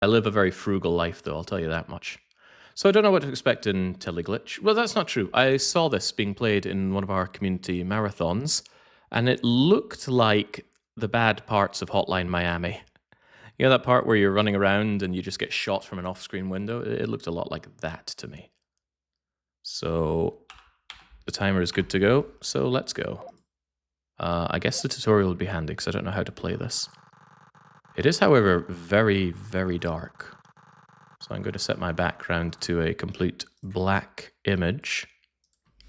I live a very frugal life, though, I'll tell you that much. So I don't know what to expect in Teleglitch. Well, that's not true. I saw this being played in one of our community marathons, and it looked like the bad parts of Hotline Miami. You know that part where you're running around and you just get shot from an off-screen window? It looked a lot like that to me. So the timer is good to go, so let's go. I guess the tutorial would be handy because I don't know how to play this. It is, however, very, very dark. So I'm going to set my background to a complete black image.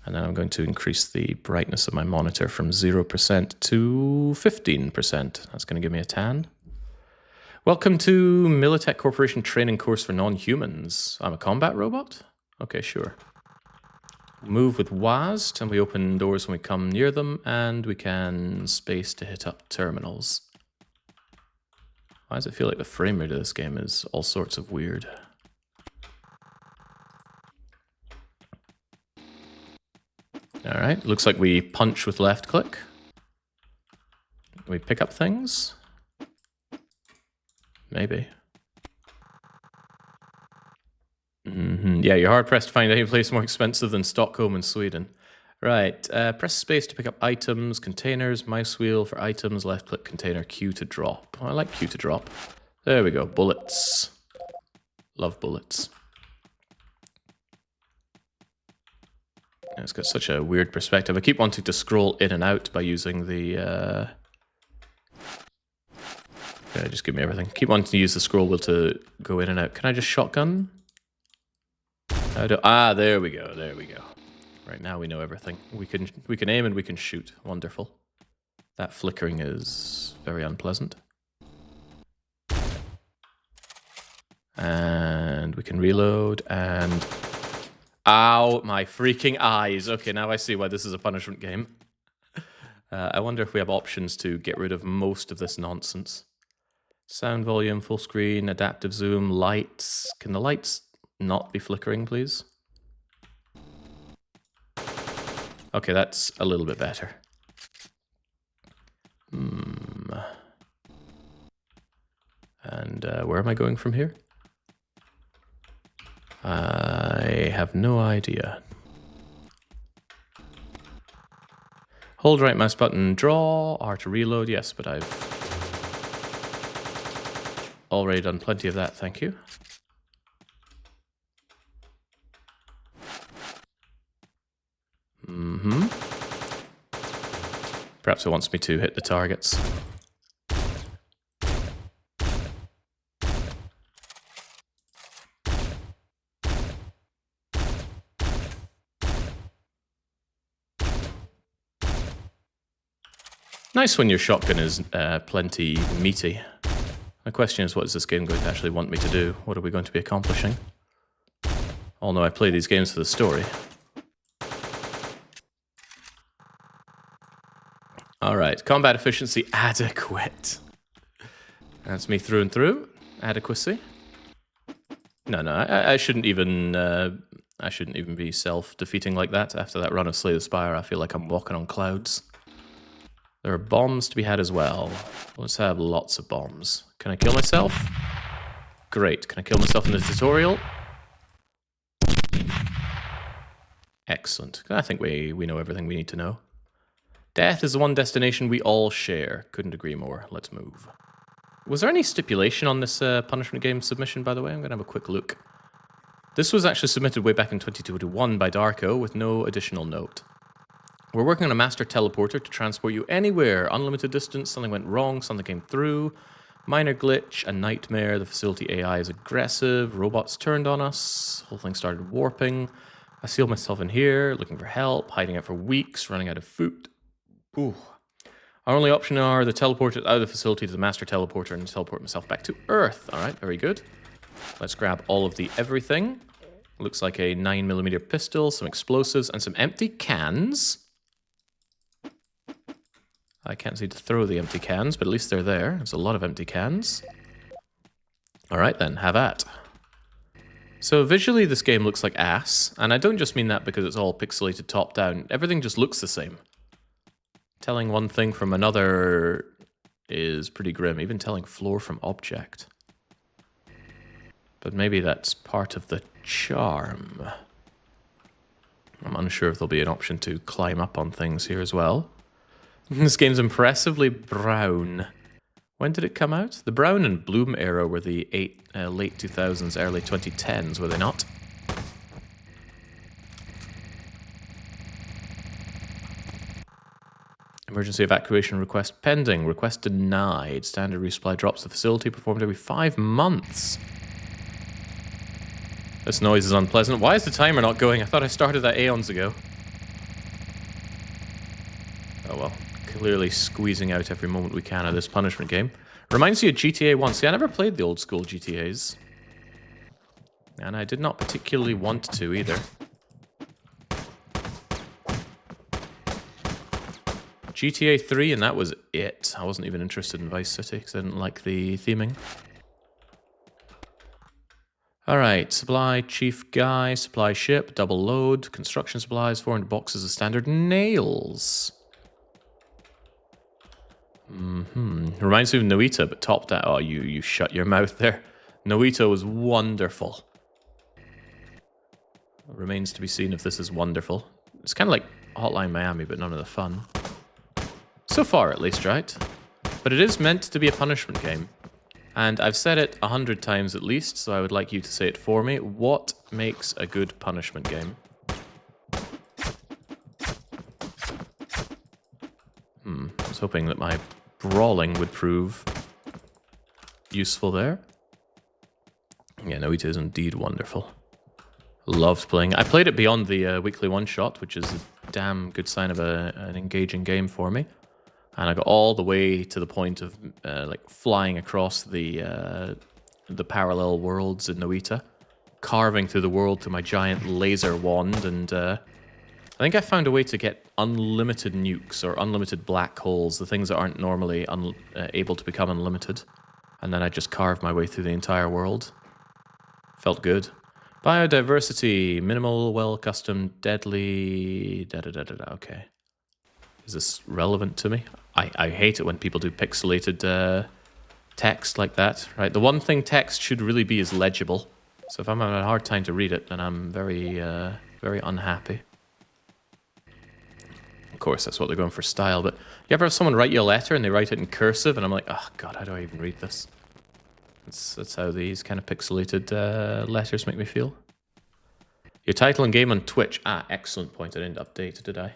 And then I'm going to increase the brightness of my monitor from 0% to 15%. That's going to give me a tan. Welcome to Militech Corporation Training Course for Non-Humans. I'm a combat robot? Okay, sure. Move with WASD, and we open doors when we come near them, and we can space to hit up terminals. Why does it feel like the frame rate of this game is all sorts of weird? Alright, looks like we punch with left click. We pick up things? Maybe. Yeah, you're hard-pressed to find any place more expensive than Stockholm in Sweden. Right, press space to pick up items, containers, mouse wheel for items, left-click container, Q to drop. Oh, I like Q to drop. There we go, bullets. Love bullets. It's got such a weird perspective. I keep wanting to scroll in and out by using the... Yeah, just give me everything. Keep wanting to use the scroll wheel to go in and out. Can I just shotgun? Ah, there we go, there we go. Right, now we know everything. We can aim and we can shoot. Wonderful. That flickering is very unpleasant. And we can reload and... Ow, my freaking eyes. Okay, now I see why this is a punishment game. I wonder if we have options to get rid of most of this nonsense. Sound volume, full screen, adaptive zoom, lights. Can the lights not be flickering, please? Okay, that's a little bit better. And where am I going from here? I have no idea. Hold right mouse button, draw, R to reload. Yes, but I've already done plenty of that, thank you. Perhaps it wants me to hit the targets. Nice when your shotgun is plenty meaty. My question is, what is this game going to actually want me to do? What are we going to be accomplishing? All know I play these games for the story. Alright, combat efficiency adequate. That's me through and through. Adequacy. No, I shouldn't even be self-defeating like that. After that run of Slay the Spire, I feel like I'm walking on clouds. There are bombs to be had as well. Let's have lots of bombs. Can I kill myself? Great. Can I kill myself in the tutorial? Excellent. I think we know everything we need to know. Death is the one destination we all share. Couldn't agree more. Let's move. Was there any stipulation on this punishment game submission, by the way? I'm going to have a quick look. This was actually submitted way back in 2021 by Darko with no additional note. We're working on a master teleporter to transport you anywhere. Unlimited distance, something went wrong, something came through. Minor glitch, a nightmare, the facility AI is aggressive, robots turned on us, whole thing started warping. I sealed myself in here, looking for help, hiding out for weeks, running out of food. Ooh. Our only option are the teleporter out of the facility to the master teleporter and teleport myself back to Earth. Alright, very good. Let's grab all of the everything. Looks like a 9mm pistol, some explosives, and some empty cans. I can't seem to throw the empty cans, but at least they're there. There's a lot of empty cans. Alright then, have at. So visually this game looks like ass, and I don't just mean that because it's all pixelated top-down. Everything just looks the same. Telling one thing from another is pretty grim, even telling floor from object. But maybe that's part of the charm. I'm unsure if there'll be an option to climb up on things here as well. This game's impressively brown. When did it come out? The brown and bloom era were the late 2000s, early 2010s, were they not? Emergency evacuation request pending. Request denied. Standard resupply drops the facility performed every 5 months. This noise is unpleasant. Why is the timer not going? I thought I started that aeons ago. Oh well. Clearly squeezing out every moment we can of this punishment game. Reminds you of GTA 1. See, I never played the old school GTAs. And I did not particularly want to either. GTA 3, and that was it. I wasn't even interested in Vice City because I didn't like the theming. Alright, supply chief guy, supply ship, double load, construction supplies, 400 boxes of standard nails. Reminds me of Noita, but topped out. Oh, you shut your mouth there. Noita was wonderful. Remains to be seen if this is wonderful. It's kind of like Hotline Miami, but none of the fun. So far, at least, right? But it is meant to be a punishment game. And I've said it 100 times at least, so I would like you to say it for me. What makes a good punishment game? I was hoping that my brawling would prove useful there. Yeah, no, it is indeed wonderful. Loved playing. I played it beyond the weekly one-shot, which is a damn good sign of an engaging game for me. And I got all the way to the point of like flying across the parallel worlds in Noita, carving through the world through my giant laser wand, and I think I found a way to get unlimited nukes or unlimited black holes, the things that aren't normally able to become unlimited. And then I just carved my way through the entire world. Felt good. Biodiversity, minimal, well-custom, deadly, da-da-da-da-da, okay. Is this relevant to me? I hate it when people do pixelated text like that, right? The one thing text should really be is legible. So if I'm having a hard time to read it, then I'm very, very unhappy. Of course, that's what they're going for style, but you ever have someone write you a letter and they write it in cursive and I'm like, oh god, how do I even read this? That's how these kind of pixelated letters make me feel. Your title and game on Twitch. Ah, excellent point. I didn't update, did I?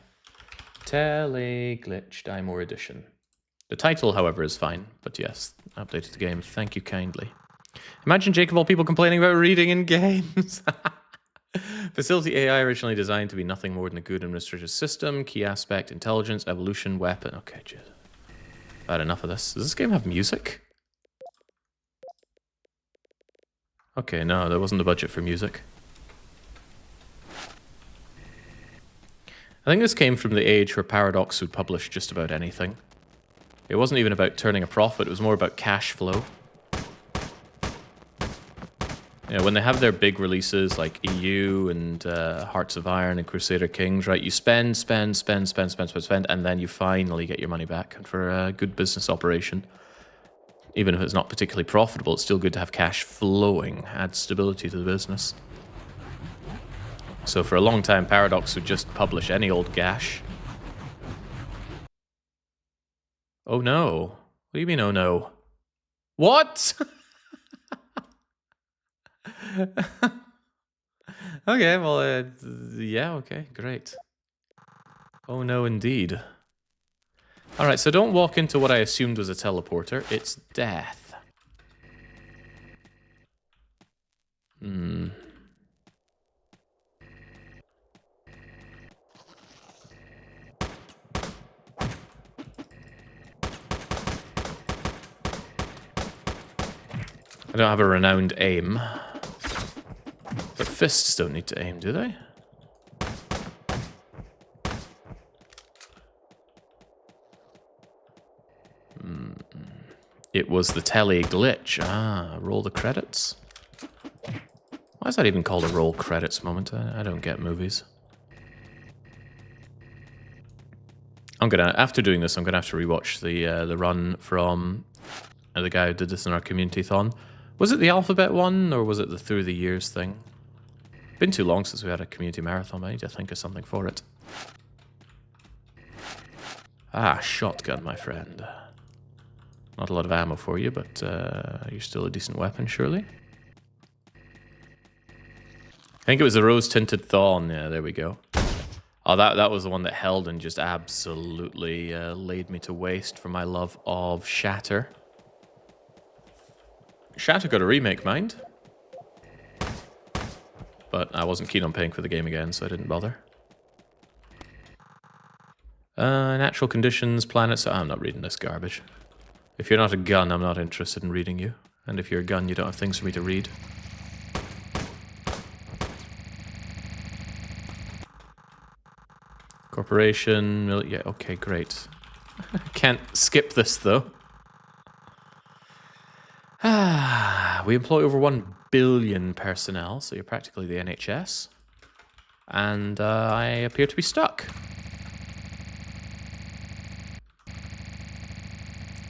Teleglitch Dymore Edition. The title, however, is fine, but yes, updated the game. Thank you kindly. Imagine Jake of all people complaining about reading in games. Facility AI originally designed to be nothing more than a good administrative system. Key aspect, intelligence, evolution, weapon. Okay, jeez. I've had enough of this. Does this game have music? Okay, no, there wasn't a budget for music. I think this came from the age where Paradox would publish just about anything. It wasn't even about turning a profit, it was more about cash flow. Yeah, when they have their big releases like EU and Hearts of Iron and Crusader Kings, right? You spend, and then you finally get your money back. And for a good business operation, even if it's not particularly profitable, it's still good to have cash flowing, add stability to the business. So for a long time, Paradox would just publish any old gash. Oh no. What do you mean, oh no? What? Okay, well, yeah, okay, great. Oh no, indeed. Alright, so don't walk into what I assumed was a teleporter. It's death. I don't have a renowned aim. But fists don't need to aim, do they? It was the Teleglitch. Ah, roll the credits. Why is that even called a roll credits moment? I don't get movies. I'm gonna, after doing this, I'm gonna have to rewatch the run from the guy who did this in our community-thon. Was it the alphabet one, or was it the through the years thing? Been too long since we had a community marathon. I need to think of something for it. Ah, shotgun, my friend. Not a lot of ammo for you, but you're still a decent weapon, surely? I think it was the rose-tinted thorn. Yeah, there we go. Oh, that was the one that held and just absolutely laid me to waste for my love of Shatter. Shatter got a remake, mind. But I wasn't keen on paying for the game again, so I didn't bother. Natural conditions, planets... I'm not reading this garbage. If you're not a gun, I'm not interested in reading you. And if you're a gun, you don't have things for me to read. Corporation... Yeah, okay, great. Can't skip this, though. We employ over 1 billion personnel, so you're practically the NHS. And I appear to be stuck.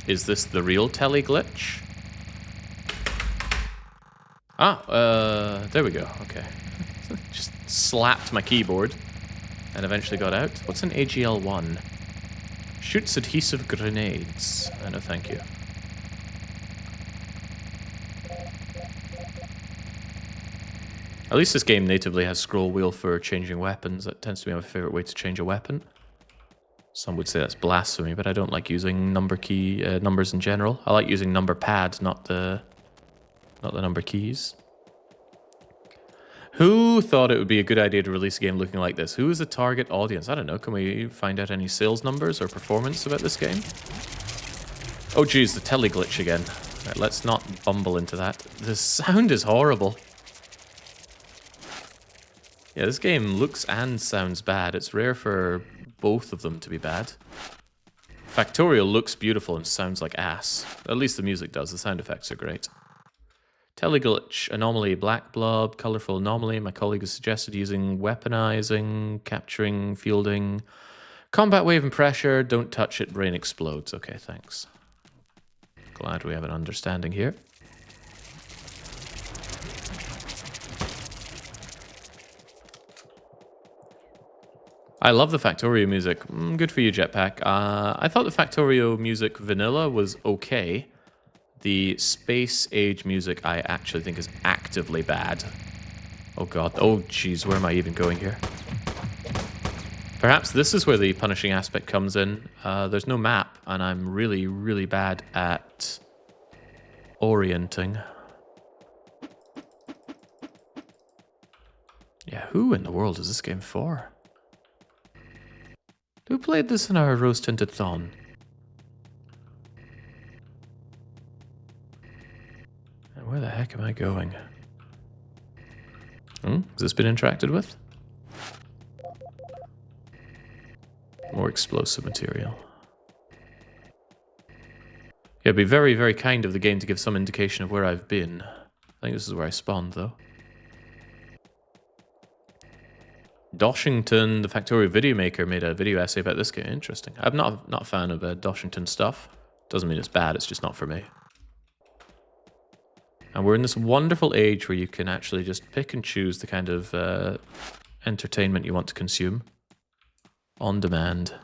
Is this the real Teleglitch? There we go, okay. Just slapped my keyboard and eventually got out. What's an AGL-1? Shoots adhesive grenades. No, thank you. At least this game natively has scroll wheel for changing weapons. That tends to be my favorite way to change a weapon. Some would say that's blasphemy, but I don't like using numbers in general. I like using number pads, not the number keys. Who thought it would be a good idea to release a game looking like this? Who is the target audience? I don't know. Can we find out any sales numbers or performance about this game? Oh geez, the Teleglitch again. Right, let's not bumble into that. The sound is horrible. Yeah, this game looks and sounds bad. It's rare for both of them to be bad. Factorial looks beautiful and sounds like ass. At least the music does. The sound effects are great. Teleglitch, anomaly, black blob, colorful anomaly. My colleague has suggested using weaponizing, capturing, fielding, combat wave and pressure. Don't touch it, brain explodes. Okay, thanks. Glad we have an understanding here. I love the Factorio music. Good for you, Jetpack. I thought the Factorio music vanilla was okay. The Space Age music I actually think is actively bad. Oh god. Oh jeez, where am I even going here? Perhaps this is where the punishing aspect comes in. There's no map, and I'm really, really bad at orienting. Yeah, who in the world is this game for? Who played this in our rose-tinted thon? And where the heck am I going? Has this been interacted with? More explosive material. Yeah, it'd be very, very kind of the game to give some indication of where I've been. I think this is where I spawned, though. Doshington, the Factorio video maker, made a video essay about this game. Interesting. I'm not a fan of Doshington stuff. Doesn't mean it's bad, it's just not for me. And we're in this wonderful age where you can actually just pick and choose the kind of entertainment you want to consume. On demand.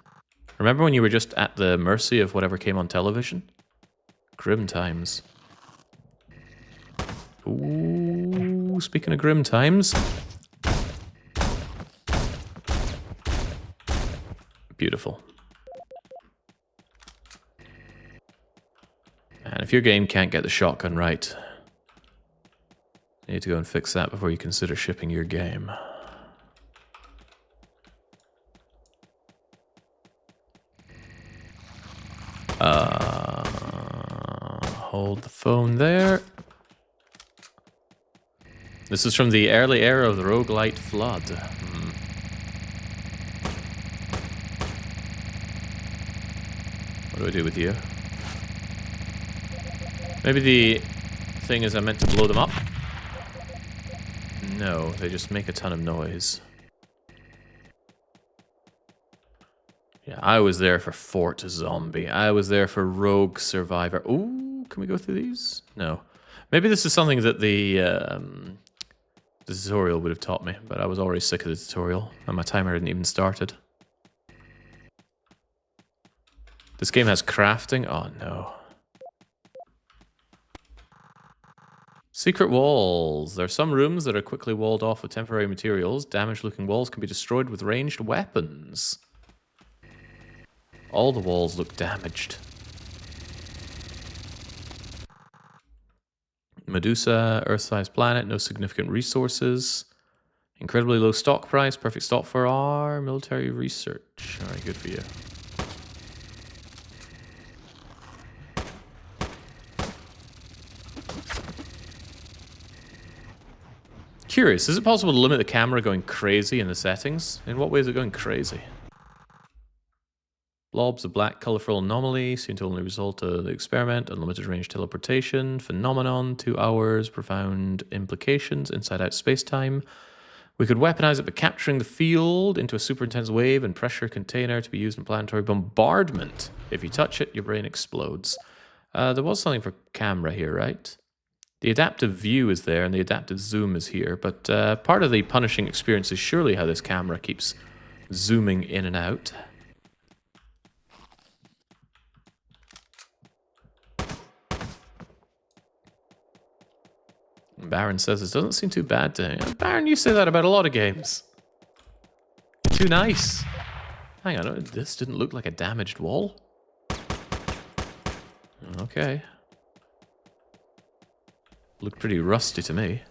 Remember when you were just at the mercy of whatever came on television? Grim times. Ooh, speaking of grim times... Beautiful. And if your game can't get the shotgun right, you need to go and fix that before you consider shipping your game. Hold the phone there. This is from the early era of the roguelite flood. What do I do with you? Maybe the thing is I meant to blow them up? No, they just make a ton of noise. Yeah, I was there for Fort Zombie. I was there for Rogue Survivor. Ooh, can we go through these? No. Maybe this is something that the tutorial would have taught me, but I was already sick of the tutorial, and my timer hadn't even started. This game has crafting? Oh no. Secret walls. There are some rooms that are quickly walled off with temporary materials. Damaged-looking walls can be destroyed with ranged weapons. All the walls look damaged. Medusa, Earth-sized planet, no significant resources. Incredibly low stock price, perfect stock for our military research. Alright, good for you. Curious, is it possible to limit the camera going crazy in the settings? In what way is it going crazy? Blobs of black colorful anomaly seem to only result of the experiment. Unlimited range teleportation. Phenomenon. 2 hours. Profound implications. Inside out space-time. We could weaponize it by capturing the field into a super intense wave and pressure container to be used in planetary bombardment. If you touch it, your brain explodes. There was something for camera here, right? The adaptive view is there and the adaptive zoom is here, but part of the punishing experience is surely how this camera keeps zooming in and out. Baron says it doesn't seem too bad to him. Baron, you say that about a lot of games. Too nice. Hang on, this didn't look like a damaged wall. Okay. Looked pretty rusty to me.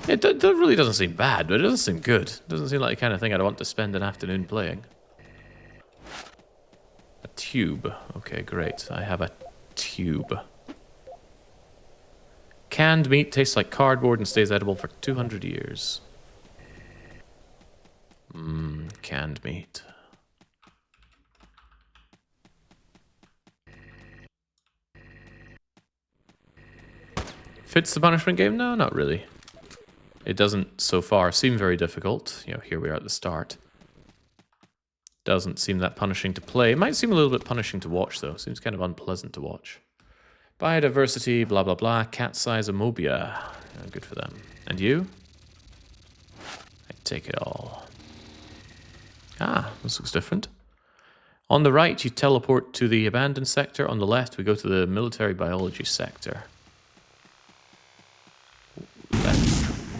It really doesn't seem bad, but it doesn't seem good. It doesn't seem like the kind of thing I'd want to spend an afternoon playing. A tube. Okay, great. I have a tube. Canned meat tastes like cardboard and stays edible for 200 years. Canned meat. Fits the punishment game? No, not really. It doesn't, so far, seem very difficult. You know, here we are at the start. Doesn't seem that punishing to play. It might seem a little bit punishing to watch, though. Seems kind of unpleasant to watch. Biodiversity, blah, blah, blah. Cat size amobia. Good for them. And you? I take it all. Ah, this looks different. On the right, you teleport to the abandoned sector. On the left, we go to the military biology sector.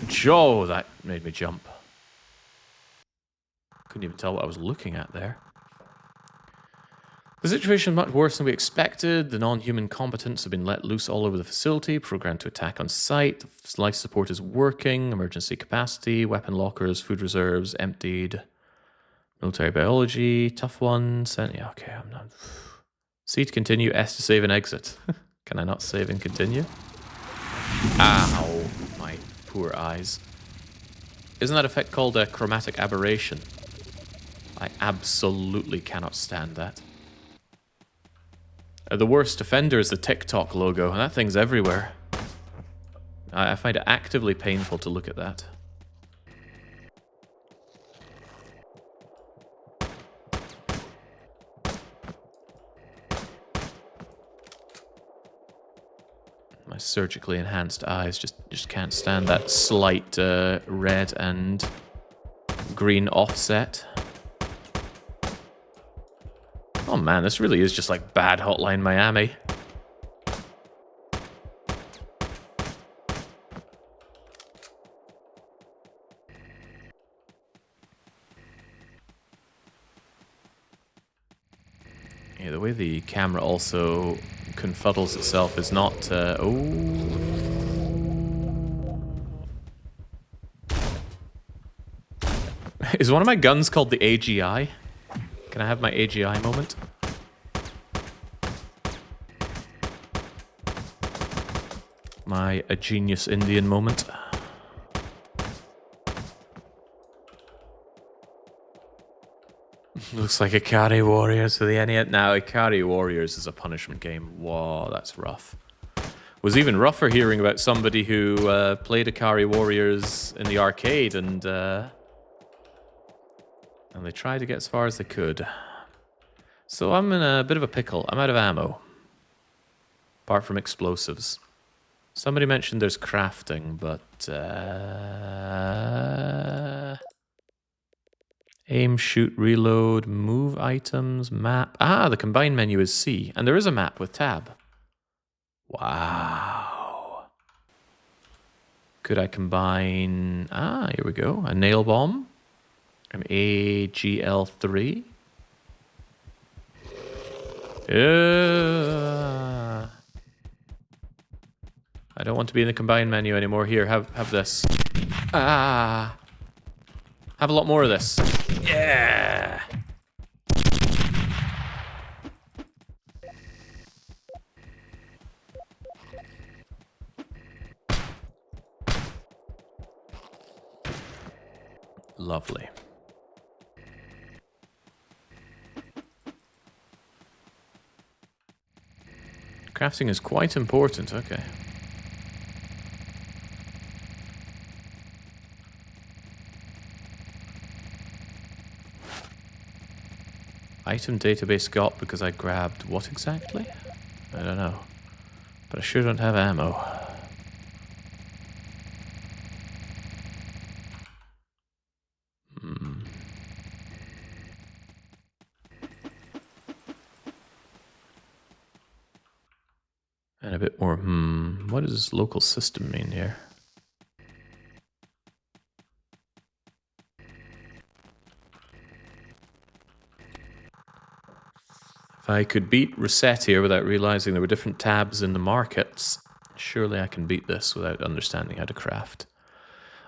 Joe, that made me jump. Couldn't even tell what I was looking at there. The situation is much worse than we expected. The non-human combatants have been let loose all over the facility, programmed to attack on site. Life support is working. Emergency capacity, weapon lockers, food reserves emptied. Military biology, tough one. Yeah, okay, I'm not. C to continue, S to save and exit. Can I not save and continue? Ow, my poor eyes. Isn't that effect called a chromatic aberration? I absolutely cannot stand that. The worst offender is the TikTok logo, and that thing's everywhere. I find it actively painful to look at that. My surgically enhanced eyes just can't stand that slight red and green offset. Oh man, this really is just like bad Hotline Miami. Yeah, the way the camera also confuddles itself is not... Is one of my guns called the AGI? Can I have my AGI moment? My A Genius Indian moment. Looks like Ikari Warriors for the NES. Now, Ikari Warriors is a punishment game. Whoa, that's rough. Was even rougher hearing about somebody who played Ikari Warriors in the arcade and they tried to get as far as they could. So I'm in a bit of a pickle. I'm out of ammo. apart from explosives. Somebody mentioned there's crafting, but... aim, shoot, reload, move items, map. Ah, the combined menu is C. And there is a map with tab. Wow. Could I combine... Ah, here we go. A nail bomb. An AGL3. I don't want to be in the combined menu anymore. Here, have this. Ah. Have a lot more of this. Yeah. Lovely. Crafting is quite important, okay. Item database got because I grabbed what exactly? I don't know. But I sure don't have ammo. And a bit more, what does local system mean here? If I could beat Reset here without realizing there were different tabs in the markets, surely I can beat this without understanding how to craft.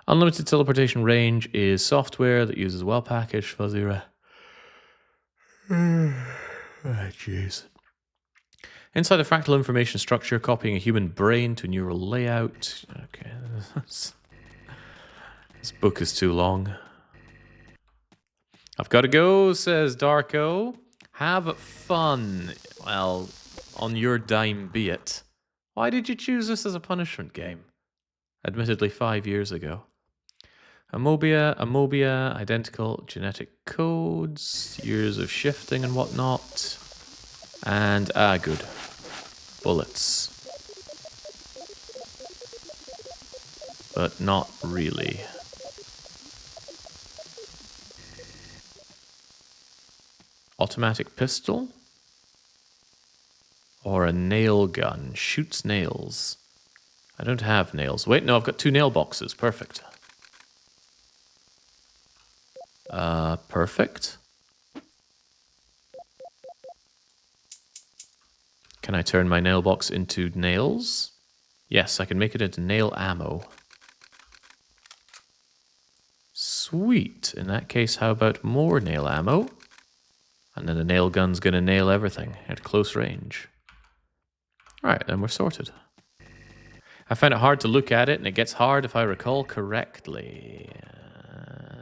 Unlimited teleportation range is software that uses well packaged fuzzy jeez. Inside the fractal information structure, copying a human brain to neural layout. Okay, this book is too long. I've got to go, says Darko. Have fun. Well, on your dime be it. Why did you choose this as a punishment game? Admittedly 5 years ago. Amobia, identical genetic codes, years of shifting and whatnot. And, good. Bullets. But not really. Automatic pistol? Or a nail gun. Shoots nails. I don't have nails. Wait, no, I've got 2 nail boxes. Perfect. Perfect. Can I turn my nail box into nails? Yes, I can make it into nail ammo. Sweet. In that case, how about more nail ammo? And then the nail gun's gonna nail everything at close range. Alright, then we're sorted. I find it hard to look at it, and it gets hard if I recall correctly.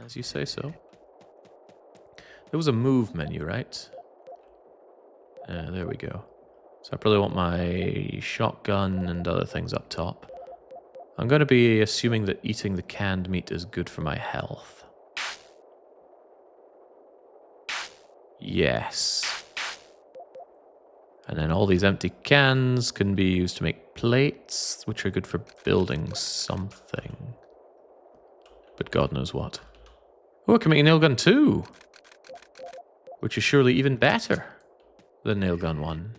As you say so. There was a move menu, right? There we go. So I probably want my shotgun and other things up top. I'm going to be assuming that eating the canned meat is good for my health. Yes. And then all these empty cans can be used to make plates, which are good for building something. But God knows what. Oh, I can make a nail gun too! Which is surely even better than nail gun 1.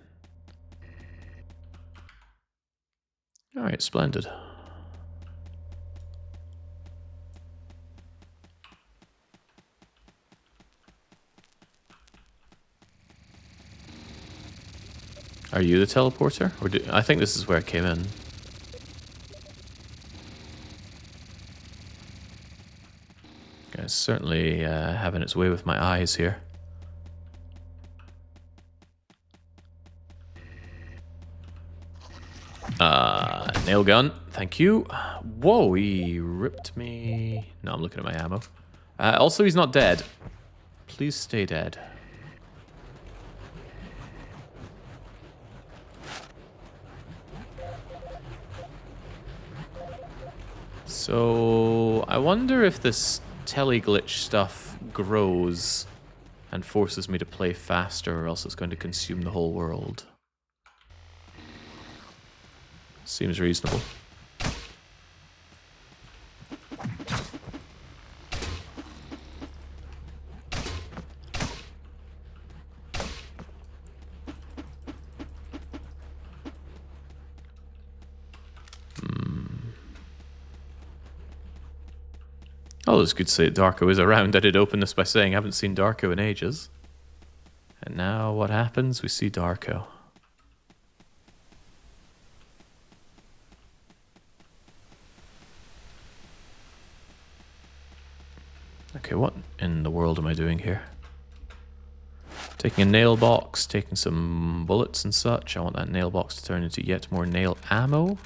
Alright, splendid. Are you the teleporter? Or I think this is where I came in. It's certainly having its way with my eyes here. Nail gun, thank you. Whoa, he ripped me. No, I'm looking at my ammo. Also, he's not dead. Please stay dead. So, I wonder if this Teleglitch stuff grows and forces me to play faster, or else it's going to consume the whole world. Seems reasonable. Oh, it's good to say Darko is around. I did open this by saying I haven't seen Darko in ages. And now what happens? We see Darko. Okay, what in the world am I doing here? Taking a nail box, taking some bullets and such. I want that nail box to turn into yet more nail ammo.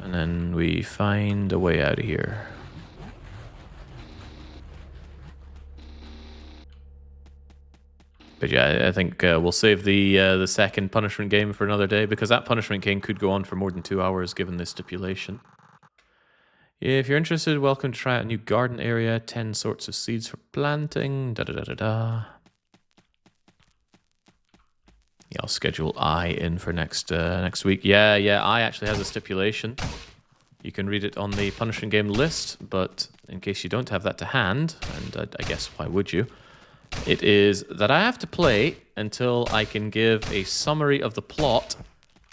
And then we find a way out of here. But yeah, I think we'll save the second punishment game for another day, because that punishment game could go on for more than 2 hours given this stipulation. If you're interested, welcome to try out a new garden area. 10 sorts of seeds for planting. Da-da-da-da-da. Yeah, I'll schedule I in for next week. Yeah, I actually has a stipulation. You can read it on the punishment game list, but in case you don't have that to hand, and I guess why would you? It is that I have to play until I can give a summary of the plot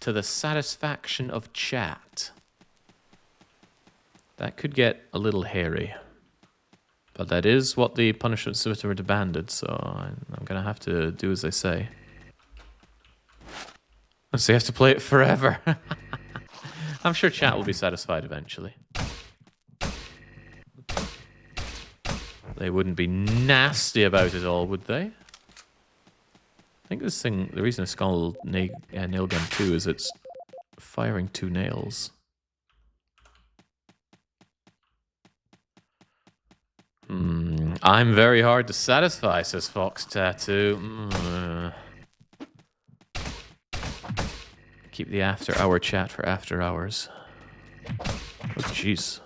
to the satisfaction of chat. That could get a little hairy. But that is what the punishment submitter demanded, so I'm going to have to do as they say. So you have to play it forever. I'm sure chat will be satisfied eventually. They wouldn't be nasty about it all, would they? I think this thing, the reason it's called nail gun 2 is it's firing 2 nails. I'm very hard to satisfy, says Fox Tattoo. Keep the after-hour chat for after hours. Oh, jeez.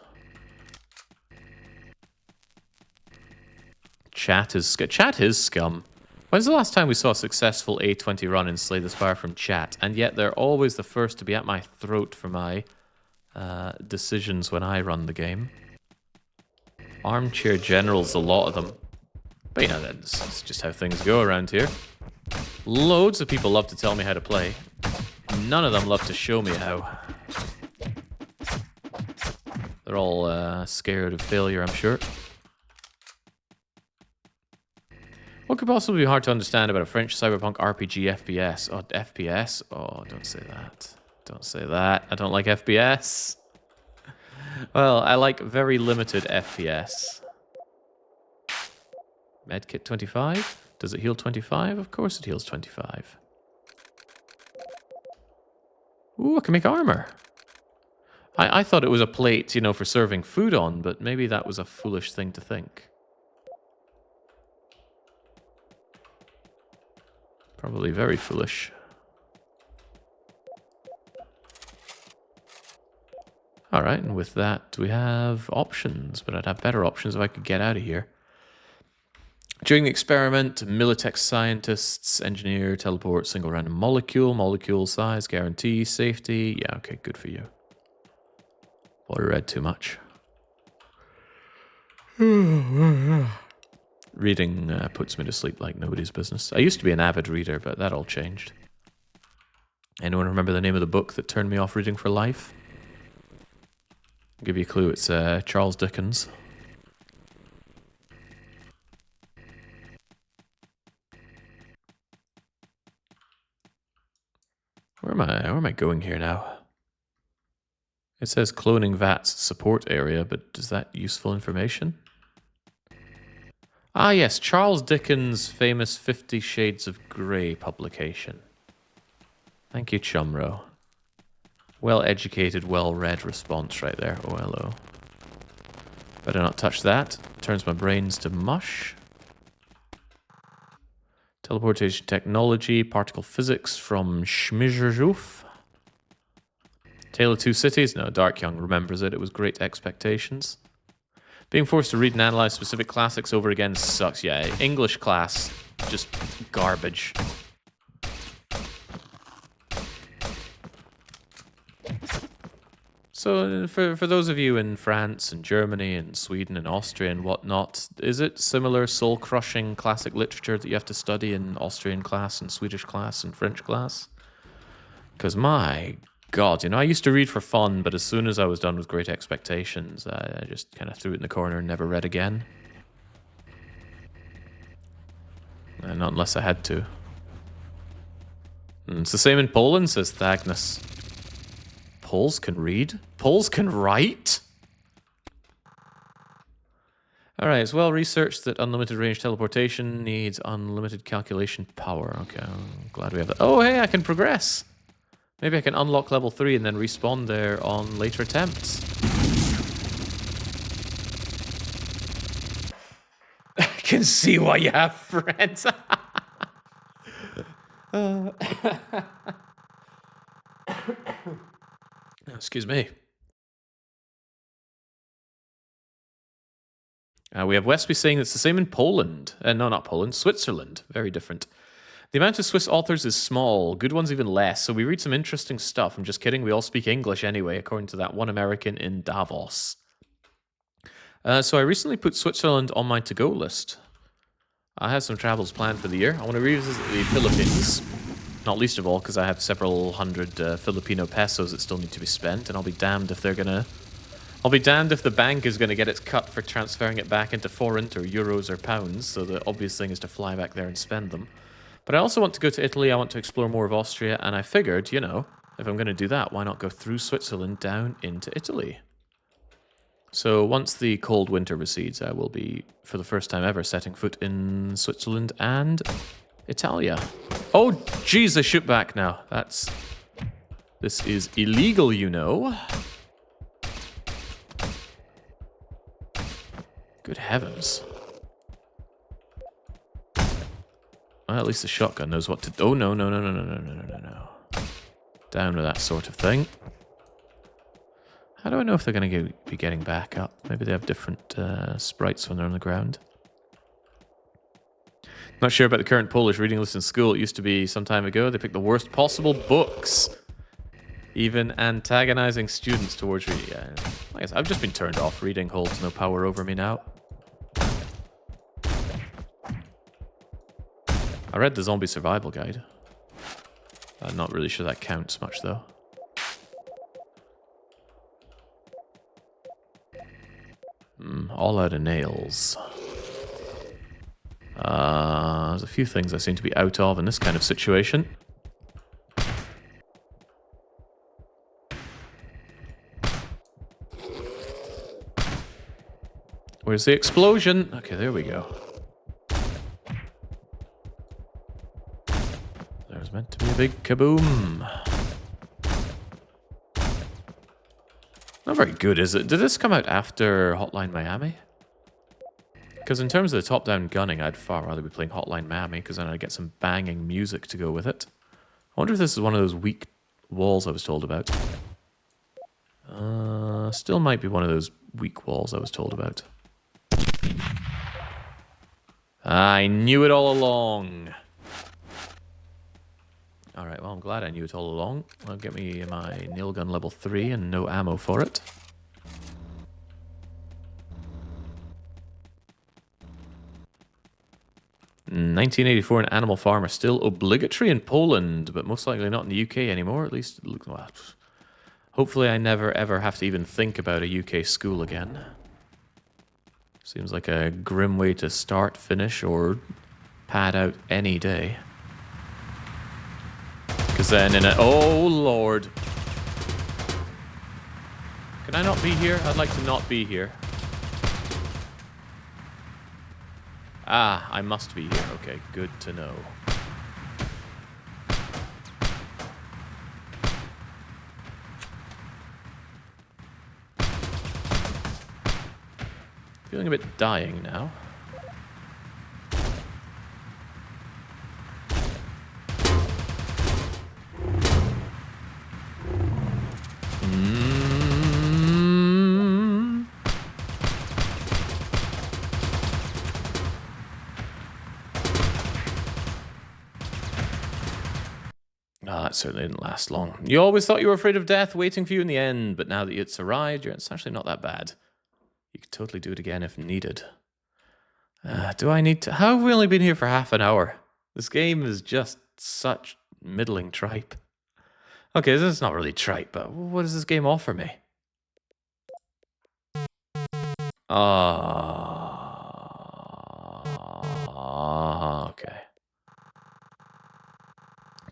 Chat is scum. When's the last time we saw a successful A20 run in Slay the Spire from chat? And yet they're always the first to be at my throat for my decisions when I run the game. Armchair generals, a lot of them. But you know, that's just how things go around here. Loads of people love to tell me how to play. None of them love to show me how. They're all scared of failure, I'm sure. What could possibly be hard to understand about a French cyberpunk RPG FPS? Oh, FPS? Oh, don't say that. Don't say that. I don't like FPS. Well, I like very limited FPS. Medkit 25? Does it heal 25? Of course it heals 25. Ooh, I can make armor. I thought it was a plate, you know, for serving food on, but maybe that was a foolish thing to think. Probably very foolish. Alright, and with that we have options, but I'd have better options if I could get out of here. During the experiment, Militech scientists, engineer, teleport, single random molecule size, guarantee, safety. Yeah, okay, good for you. Well, I read too much. Reading puts me to sleep like nobody's business. I used to be an avid reader, but that all changed. Anyone remember the name of the book that turned me off reading for life? I'll give you a clue, it's Charles Dickens. Where am I going here now? It says cloning VATS support area, but is that useful information? Ah yes, Charles Dickens' famous 50 Shades of Grey publication. Thank you, Chumro. Well-educated, well-read response right there. Oh, hello. Better not touch that. Turns my brains to mush. Teleportation technology, particle physics from Schmizerjoof. Tale of Two Cities? No, Dark Young remembers it. It was Great Expectations. Being forced to read and analyze specific classics over again sucks. Yeah, English class, just garbage. So, for those of you in France and Germany and Sweden and Austria and whatnot, is it similar soul-crushing classic literature that you have to study in Austrian class and Swedish class and French class? Because my God, I used to read for fun, but as soon as I was done with Great Expectations, I just kind of threw it in the corner and never read again. Not unless I had to. It's the same in Poland, says Thagnus. Poles can read? Poles can write? Alright, it's well researched that unlimited range teleportation needs unlimited calculation power. Okay, I'm glad we have that. Oh, hey, I can progress! Maybe I can unlock level 3 and then respawn there on later attempts. I can see why you have friends. Excuse me. We have Westby saying it's the same in Poland. No, not Poland. Switzerland. Very different. The amount of Swiss authors is small. Good ones even less. So we read some interesting stuff. I'm just kidding. We all speak English anyway, according to that one American in Davos. So I recently put Switzerland on my to-go list. I have some travels planned for the year. I want to revisit the Philippines. Not least of all because I have several hundred Filipino pesos that still need to be spent. And I'll be damned if they're going to... I'll be damned if the bank is going to get its cut for transferring it back into forint or euros or pounds, so the obvious thing is to fly back there and spend them. But I also want to go to Italy, I want to explore more of Austria, and I figured, if I'm going to do that, why not go through Switzerland down into Italy? So once the cold winter recedes, I will be, for the first time ever, setting foot in Switzerland and Italia. Oh, jeez, I shoot back now. This is illegal, Good heavens. Well, at least the shotgun knows what to... Oh, no. Down with that sort of thing. How do I know if they're going to be getting back up? Maybe they have different sprites when they're on the ground. Not sure about the current Polish reading list in school. It used to be some time ago. They picked the worst possible books. Even antagonizing students towards reading. Yeah, I guess I've just been turned off. Reading holds no power over me now. I read the Zombie Survival Guide. I'm not really sure that counts much, though. All out of nails. There's a few things I seem to be out of in this kind of situation. Where's the explosion? Okay, there we go. There's meant to be a big kaboom. Not very good, is it? Did this come out after Hotline Miami? Because in terms of the top-down gunning, I'd far rather be playing Hotline Miami, because then I'd get some banging music to go with it. I wonder if this is one of those weak walls I was told about. Still might be one of those weak walls I was told about. I knew it all along. Alright, well, I'm glad I knew it all along. That'll get me my nail gun level 3 and no ammo for it. In 1984, an animal farm are still obligatory in Poland, but most likely not in the UK anymore. At least, well, hopefully I never ever have to even think about a UK school again. Seems like a grim way to start, finish, or pad out any day. Because then in a... Oh, Lord. Can I not be here? I'd like to not be here. Ah, I must be here. Okay, good to know. Feeling a bit dying now. that certainly didn't last long. You always thought you were afraid of death waiting for you in the end, but now that it's arrived, it's actually not that bad. You could totally do it again if needed. Do I need to... How have we only been here for half an hour? This game is just such middling tripe. Okay, this is not really tripe, but what does this game offer me? Okay.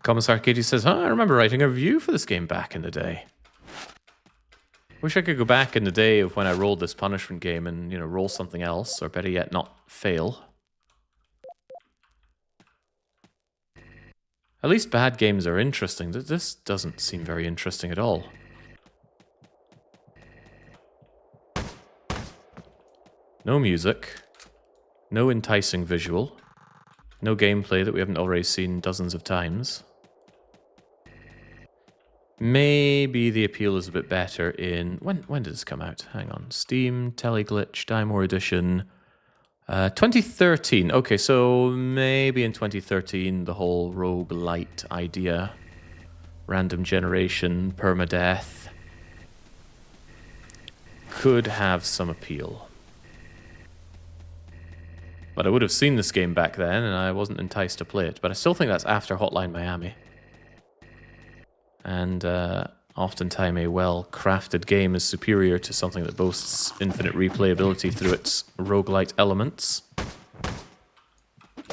Commissar Katie says, I remember writing a review for this game back in the day. Wish I could go back in the day of when I rolled this punishment game and, roll something else, or better yet, not fail. At least bad games are interesting. This doesn't seem very interesting at all. No music. No enticing visual. No gameplay that we haven't already seen dozens of times. Maybe the appeal is a bit better in... When did this come out? Hang on. Steam, Teleglitch, Dymore Edition. 2013. Okay, so maybe in 2013 the whole roguelite idea. Random generation, permadeath. Could have some appeal. But I would have seen this game back then and I wasn't enticed to play it. But I still think that's after Hotline Miami. And oftentimes a well-crafted game is superior to something that boasts infinite replayability through its roguelite elements.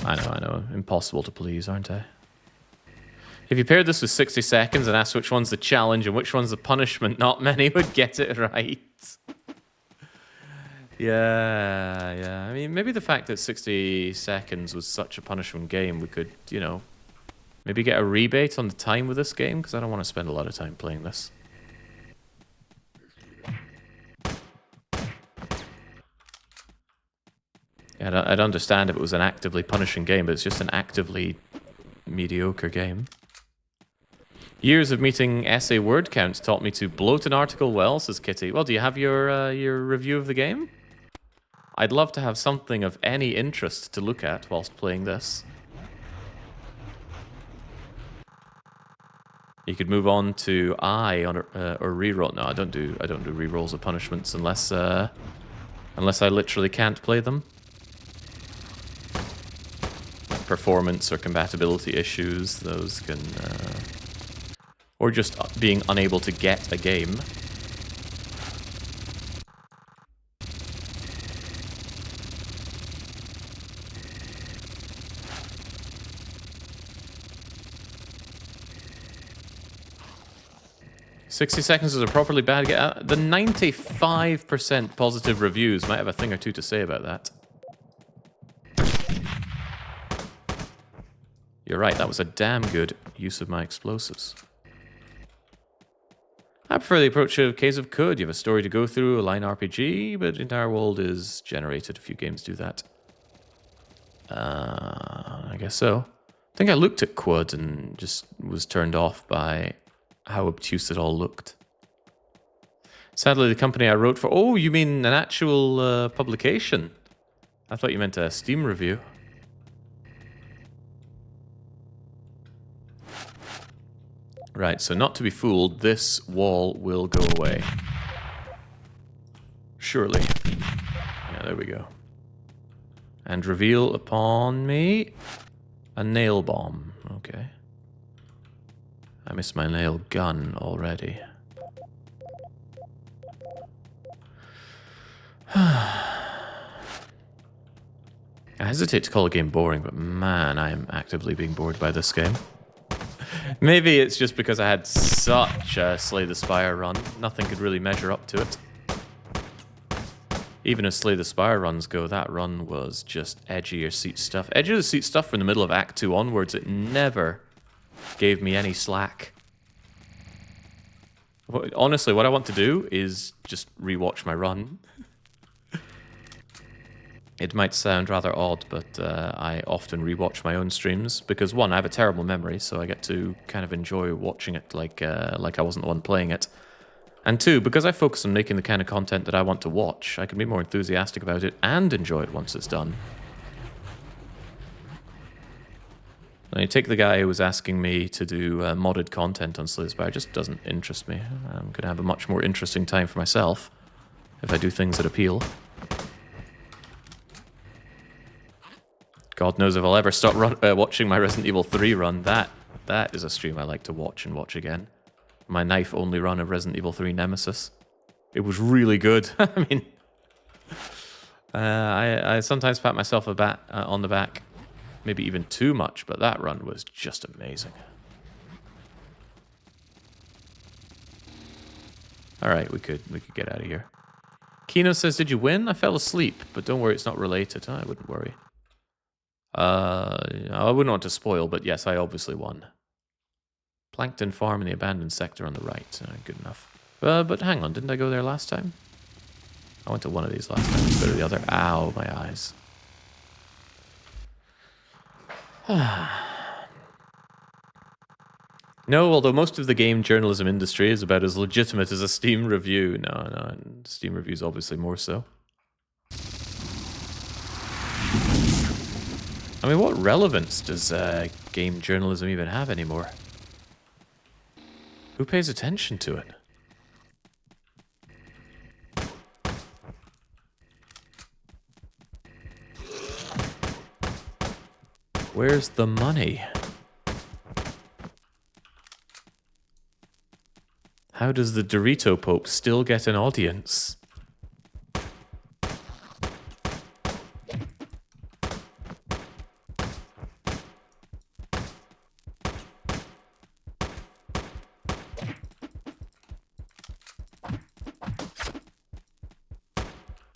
I know. Impossible to please, aren't I? If you paired this with 60 seconds and asked which one's the challenge and which one's the punishment, not many would get it right. Yeah. I mean, maybe the fact that 60 seconds was such a punishment game, we could, maybe get a rebate on the time with this game, because I don't want to spend a lot of time playing this. Yeah, I'd understand if it was an actively punishing game, but it's just an actively mediocre game. Years of meeting essay word counts taught me to bloat an article well, says Kitty. Well, do you have your review of the game? I'd love to have something of any interest to look at whilst playing this. You could move on to or reroll. No, I don't do rerolls of punishments unless I literally can't play them. Performance or compatibility issues, those can, or just being unable to get a game. "60 seconds is a properly bad game." The 95% positive reviews might have a thing or two to say about that. You're right, that was a damn good use of my explosives. I prefer the approach of Case of Code. You have a story to go through, a line RPG, but the entire world is generated. A few games do that. I guess so. I think I looked at Quad and just was turned off by how obtuse it all looked. Sadly, the company I wrote for... Oh, you mean an actual publication? I thought you meant a Steam review. Right, so not to be fooled, this wall will go away. Surely. Yeah, there we go. And reveal upon me a nail bomb. Okay. I missed my nail gun already. I hesitate to call a game boring, but man, I am actively being bored by this game. Maybe it's just because I had such a Slay the Spire run. Nothing could really measure up to it. Even as Slay the Spire runs go, that run was just edgier seat stuff. Edgier seat stuff from the middle of Act 2 onwards, it never gave me any slack. Honestly, what I want to do is just rewatch my run. It might sound rather odd, but I often rewatch my own streams because, one, I have a terrible memory, so I get to kind of enjoy watching it like I wasn't the one playing it. And two, because I focus on making the kind of content that I want to watch, I can be more enthusiastic about it and enjoy it once it's done. I take the guy who was asking me to do modded content on Slay the Spire. It just doesn't interest me. I'm going to have a much more interesting time for myself if I do things that appeal. God knows if I'll ever stop watching my Resident Evil 3 run. That is a stream I like to watch and watch again. My knife-only run of Resident Evil 3 Nemesis. It was really good. I mean, I sometimes pat myself on the back, maybe even too much, but that run was just amazing. All right, we could get out of here. Kino says, "Did you win?" I fell asleep, but don't worry, it's not related. I wouldn't worry. I wouldn't want to spoil, but yes, I obviously won. Plankton Farm in the abandoned sector on the right. Good enough. But hang on, didn't I go there last time? I went to one of these last time. Let's go to the other. Ow, my eyes. No, although most of the game journalism industry is about as legitimate as a Steam review. No, Steam reviews obviously more so. I mean, what relevance does game journalism even have anymore? Who pays attention to it? Where's the money? How does the Dorito Pope still get an audience?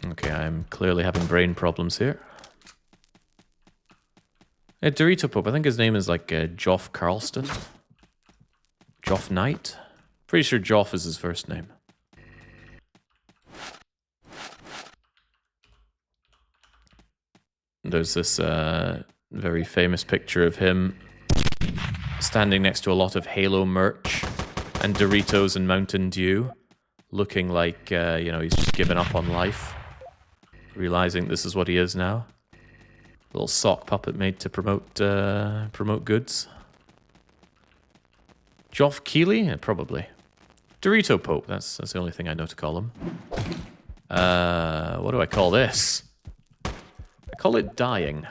Okay, I'm clearly having brain problems here. Dorito Pope, I think his name is like Joff Carlston. Joff Knight? Pretty sure Joff is his first name. There's this very famous picture of him standing next to a lot of Halo merch and Doritos and Mountain Dew, looking like, you know, he's just given up on life, realizing this is what he is now. Little sock puppet made to promote goods. Joff Keighley? Yeah, probably. Dorito Pope, that's the only thing I know to call him. What do I call this? I call it dying.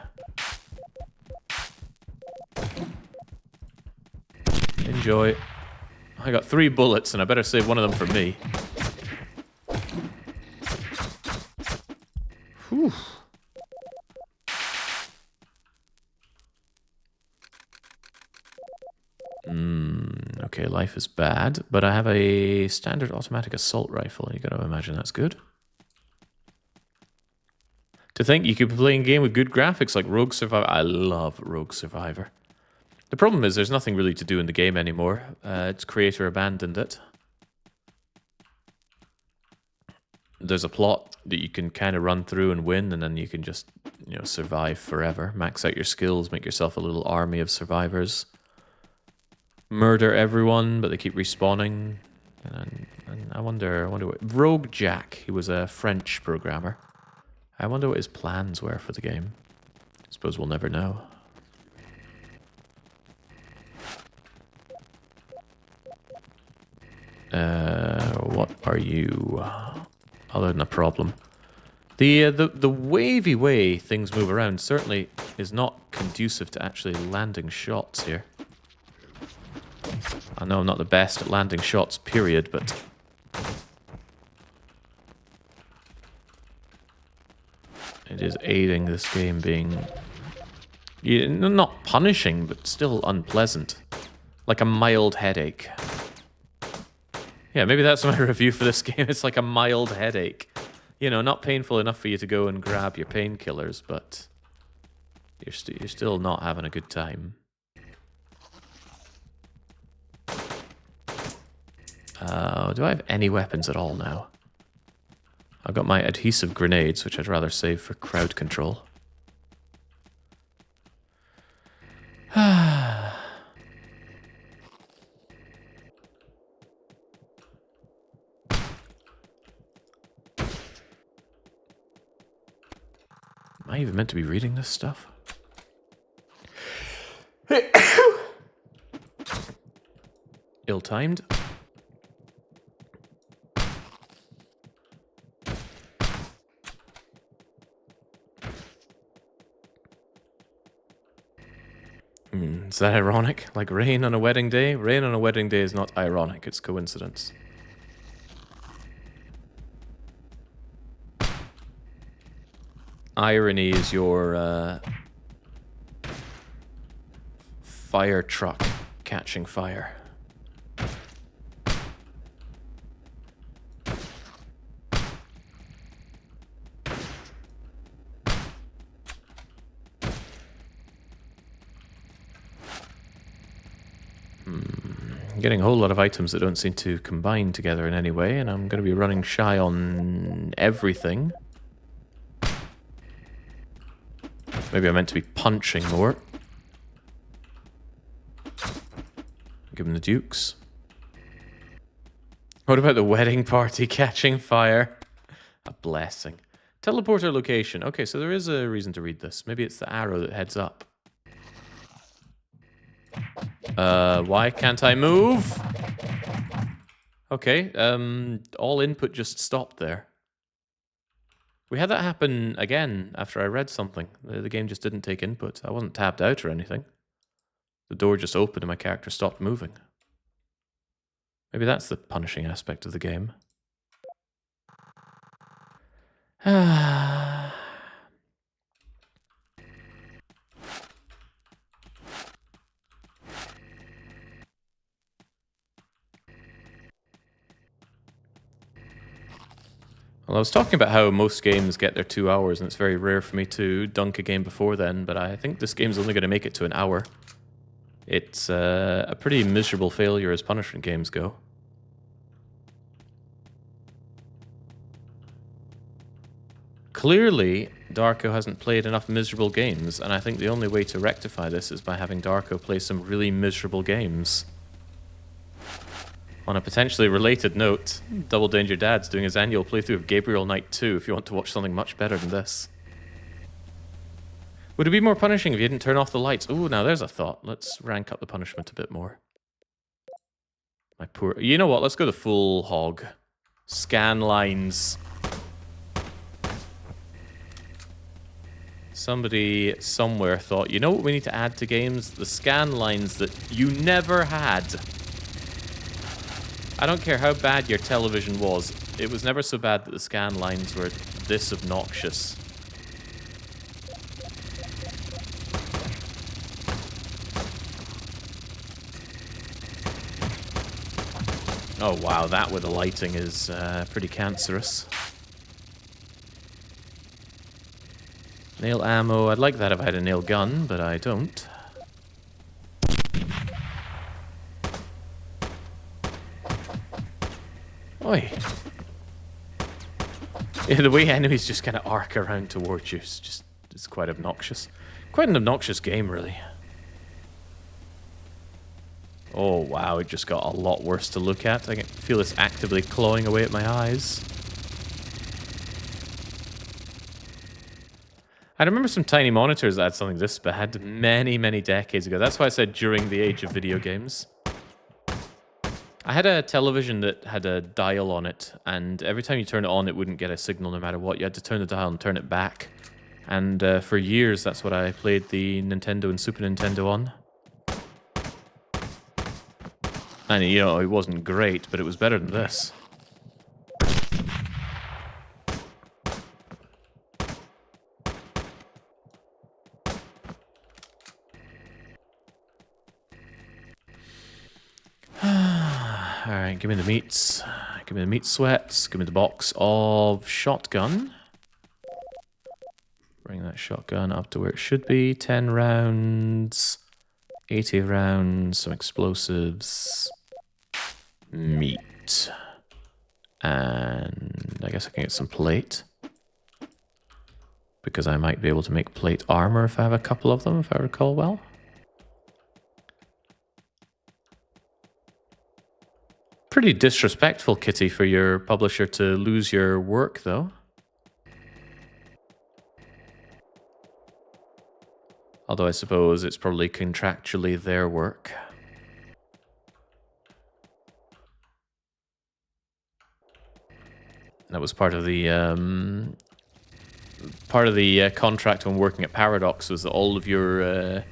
Enjoy. I got 3 bullets and I better save one of them for me. Whew. Okay, life is bad, but I have a standard automatic assault rifle. You gotta imagine that's good. To think you could be playing a game with good graphics like Rogue Survivor. I love Rogue Survivor. The problem is there's nothing really to do in the game anymore. Its creator abandoned it. There's a plot that you can kind of run through and win, and then you can just, you know, survive forever. Max out your skills, make yourself a little army of survivors. Murder everyone, but they keep respawning. And I wonder what... Rogue Jack, he was a French programmer. I wonder what his plans were for the game. I suppose we'll never know. What are you? Other than a problem. The wavy way things move around certainly is not conducive to actually landing shots here. I know I'm not the best at landing shots, period, but... it is aiding this game being... not punishing, but still unpleasant. Like a mild headache. Yeah, maybe that's my review for this game. It's like a mild headache. You know, not painful enough for you to go and grab your painkillers, but... you're still not having a good time. Do I have any weapons at all now? I've got my adhesive grenades, which I'd rather save for crowd control. Am I even meant to be reading this stuff? well timed. Is that ironic? Like rain on a wedding day? Rain on a wedding day is not ironic, it's coincidence. Irony is your fire truck catching fire. I'm getting a whole lot of items that don't seem to combine together in any way, and I'm going to be running shy on everything. Maybe I meant to be punching more. Give him the dukes. What about the wedding party catching fire? A blessing. Teleporter location. Okay, so there is a reason to read this. Maybe it's the arrow that heads up. Why can't I move? Okay, all input just stopped there. We had that happen again after I read something. The game just didn't take input. I wasn't tabbed out or anything. The door just opened and my character stopped moving. Maybe that's the punishing aspect of the game. Well, I was talking about how most games get their 2 hours, and it's very rare for me to dunk a game before then, but I think this game's only going to make it to an hour. It's a pretty miserable failure as punishment games go. Clearly, Darko hasn't played enough miserable games, and I think the only way to rectify this is by having Darko play some really miserable games. On a potentially related note, Double Danger Dad's doing his annual playthrough of Gabriel Knight 2 if you want to watch something much better than this. Would it be more punishing if you didn't turn off the lights? Ooh, now there's a thought. Let's rank up the punishment a bit more. My poor... You know what? Let's go the full hog. Scan lines. Somebody somewhere thought, you know what we need to add to games? The scan lines that you never had. I don't care how bad your television was, it was never so bad that the scan lines were this obnoxious. Oh wow, that with the lighting is pretty cancerous. Nail ammo, I'd like that if I had a nail gun, but I don't. Oi. Yeah, the way enemies just kind of arc around towards you is just, it's quite obnoxious. Quite an obnoxious game, really. Oh wow, it just got a lot worse to look at. I can feel this actively clawing away at my eyes. I remember some tiny monitors that had something this bad many, many decades ago. That's why I said during the age of video games. I had a television that had a dial on it, and every time you turn it on, it wouldn't get a signal no matter what. You had to turn the dial and turn it back. And for years, that's what I played the Nintendo and Super Nintendo on. And, you know, it wasn't great, but it was better than this. Alright, give me the meats. Give me the meat sweats. Give me the box of shotgun. Bring that shotgun up to where it should be. 10 rounds. 80 rounds. Some explosives. Meat. And I guess I can get some plate. Because I might be able to make plate armor if I have a couple of them, if I recall well. Pretty disrespectful, Kitty, for your publisher to lose your work, though. Although I suppose it's probably contractually their work. That was part of the contract when working at Paradox, was that all of your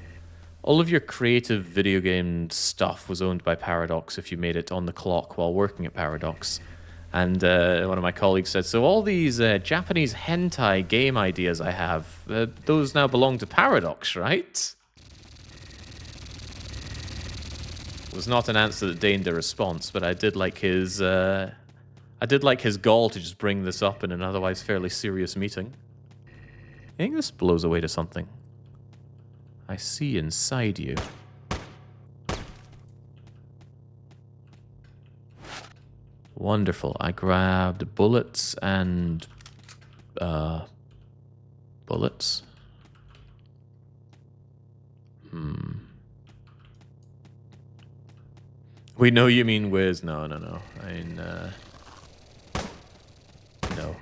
creative video game stuff was owned by Paradox if you made it on the clock while working at Paradox. And one of my colleagues said, so all these Japanese hentai game ideas I have, those now belong to Paradox, right? It was not an answer that deigned a response, but I did like his gall to just bring this up in an otherwise fairly serious meeting. I think this blows away to something. I see inside you. Wonderful. I grabbed bullets and... bullets? We know you mean whiz. No. I mean, no.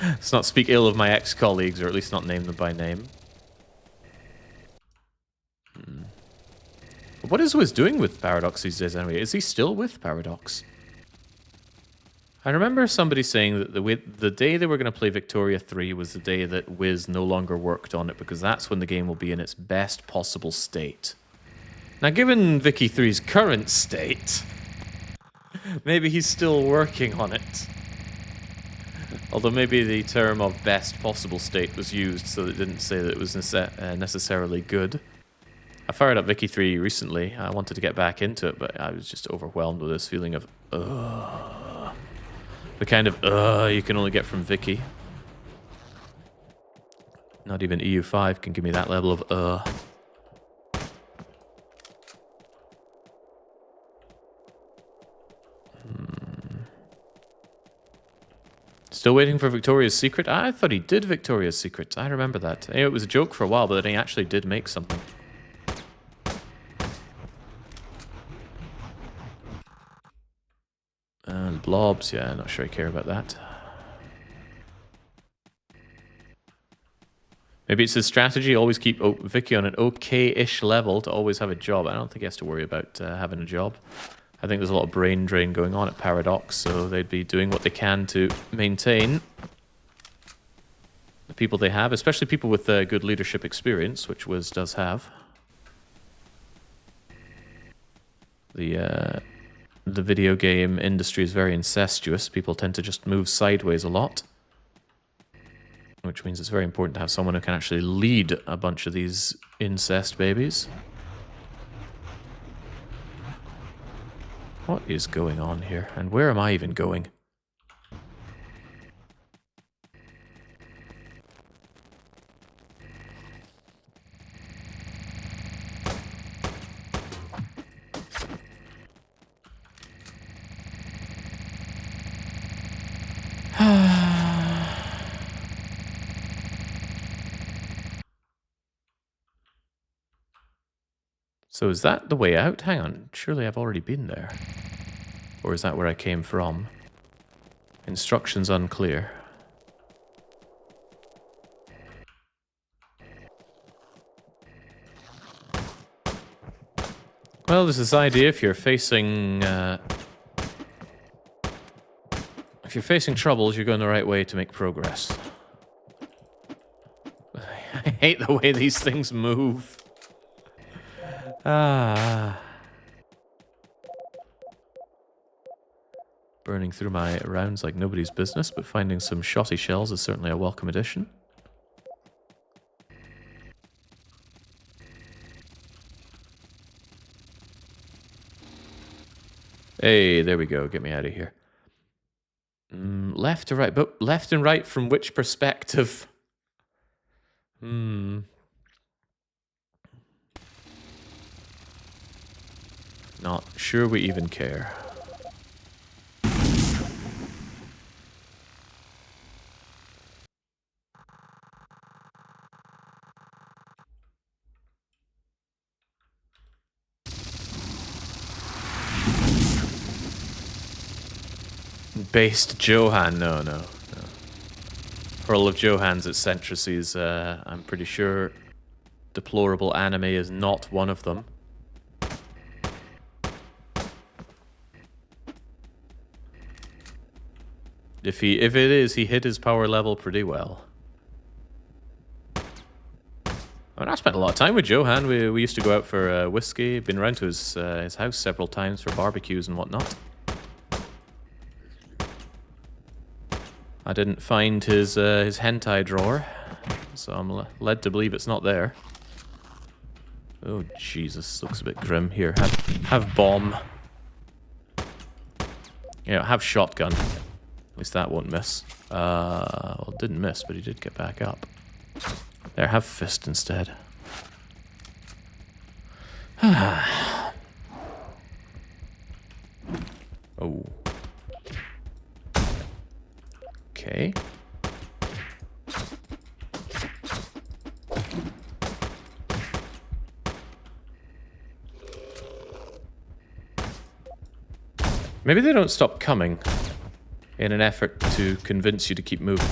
Let's not speak ill of my ex-colleagues, or at least not name them by name. What is Wiz doing with Paradox these days anyway? Is he still with Paradox? I remember somebody saying that the day they were going to play Victoria 3 was the day that Wiz no longer worked on it, because that's when the game will be in its best possible state. Now, given Vicky 3's current state, maybe he's still working on it. Although maybe the term of best possible state was used so that it didn't say that it was necessarily good. I fired up Vicky 3 recently. I wanted to get back into it, but I was just overwhelmed with this feeling of, ugh. The kind of, you can only get from Vicky. Not even EU5 can give me that level of, Still waiting for Victoria's Secret? I thought he did Victoria's Secret. I remember that. It was a joke for a while, but then he actually did make something. And blobs, yeah, not sure I care about that. Maybe it's his strategy, always keep Vicky on an okay-ish level to always have a job. I don't think he has to worry about having a job. I think there's a lot of brain drain going on at Paradox, so they'd be doing what they can to maintain the people they have, especially people with good leadership experience, which Wiz does have. The video game industry is very incestuous. People tend to just move sideways a lot, which means it's very important to have someone who can actually lead a bunch of these incest babies. What is going on here? And where am I even going? So is that the way out? Hang on, surely I've already been there. Or is that where I came from? Instructions unclear. Well, there's this idea if you're facing troubles, you're going the right way to make progress. I hate the way these things move. Burning through my rounds like nobody's business, but finding some shotty shells is certainly a welcome addition. Hey, there we go. Get me out of here. Left to right, but left and right from which perspective? Not sure we even care. Based Johan, no. Pearl of Johan's eccentricities, I'm pretty sure deplorable anime is not one of them. If it is, he hit his power level pretty well. I mean, I spent a lot of time with Johan. We used to go out for whiskey. Been around to his house several times for barbecues and whatnot. I didn't find his hentai drawer, so I'm led to believe it's not there. Oh Jesus, looks a bit grim. Here, have bomb. Yeah, have shotgun. At least that won't miss. Well, it didn't miss, but he did get back up. There, have fist instead. Oh. Okay. Maybe they don't stop coming in an effort to convince you to keep moving.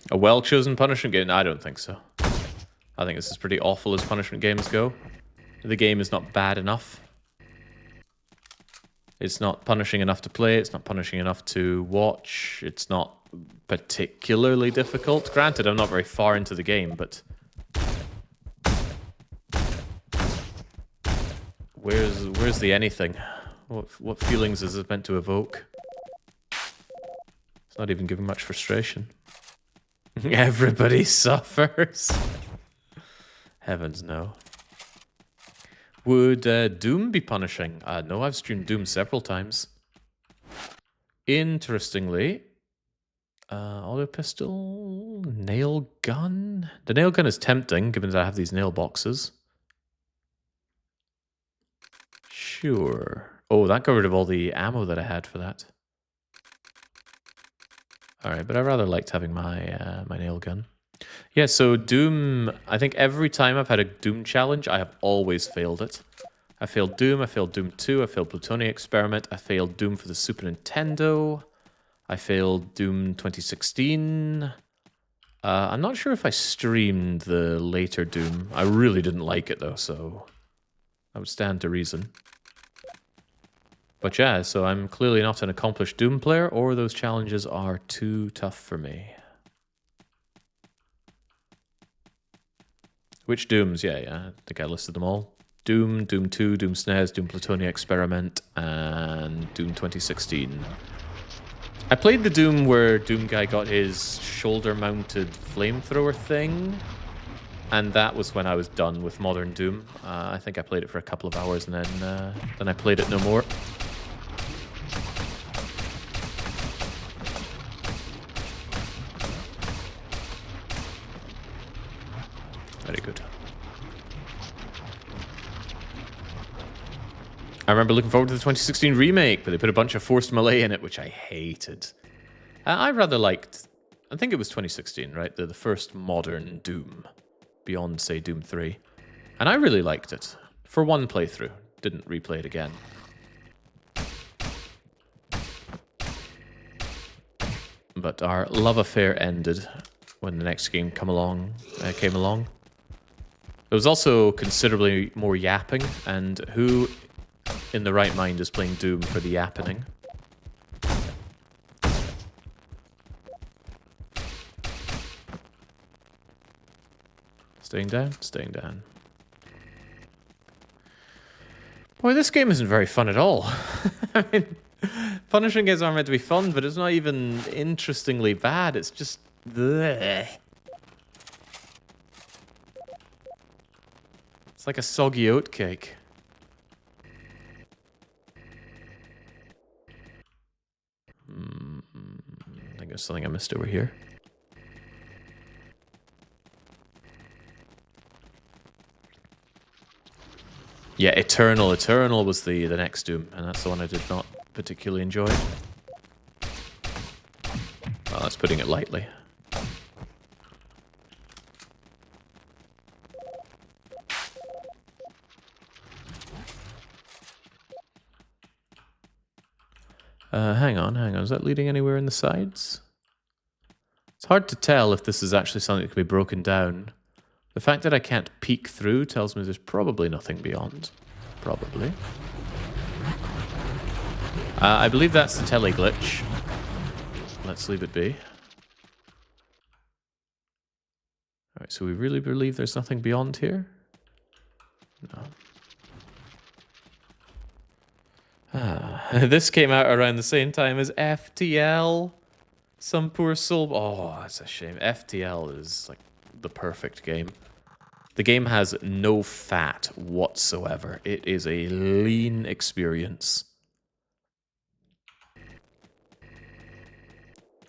A well-chosen punishment game? No, I don't think so. I think this is pretty awful as punishment games go. The game is not bad enough. It's not punishing enough to play. It's not punishing enough to watch. It's not particularly difficult. Granted, I'm not very far into the game, but... Where's the anything? What feelings is it meant to evoke? It's not even giving much frustration. Everybody suffers. Heavens no. Would Doom be punishing? No, I've streamed Doom several times. Interestingly, auto pistol, nail gun. The nail gun is tempting, given that I have these nail boxes. Sure. Oh, that got rid of all the ammo that I had for that. Alright, but I rather liked having my my nail gun. Yeah, so Doom, I think every time I've had a Doom challenge, I have always failed it. I failed Doom 2, I failed Plutonic Experiment, I failed Doom for the Super Nintendo, I failed Doom 2016. I'm not sure if I streamed the later Doom. I really didn't like it though, so that would stand to reason. But yeah, so I'm clearly not an accomplished Doom player, or those challenges are too tough for me. Which Dooms? Yeah, I think I listed them all. Doom, Doom 2, Doom SNES, Doom Plutonic Experiment, and Doom 2016. I played the Doom where Doom Guy got his shoulder-mounted flamethrower thing, and that was when I was done with modern Doom. I think I played it for a couple of hours, and then I played it no more. Very good. I remember looking forward to the 2016 remake, but they put a bunch of forced melee in it, which I hated. I rather liked... I think it was 2016, right? The first modern Doom. Beyond, say, Doom 3. And I really liked it. For one playthrough. Didn't replay it again. But our love affair ended when the next game came along. There was also considerably more yapping, and who in the right mind is playing Doom for the yappening? Staying down? Staying down. Boy, this game isn't very fun at all. I mean, punishing games aren't meant to be fun, but it's not even interestingly bad. It's just... bleh. It's like a soggy oatcake. I think there's something I missed over here. Yeah, Eternal. Eternal was the next Doom, and that's the one I did not particularly enjoy. Well, that's putting it lightly. Hang on. Is that leading anywhere in the sides? It's hard to tell if this is actually something that can be broken down. The fact that I can't peek through tells me there's probably nothing beyond. Probably. I believe that's the Teleglitch. Let's leave it be. Alright, so we really believe there's nothing beyond here? No. This came out around the same time as FTL. Some poor soul. Oh, that's a shame. FTL is like the perfect game. The game has no fat whatsoever. It is a lean experience.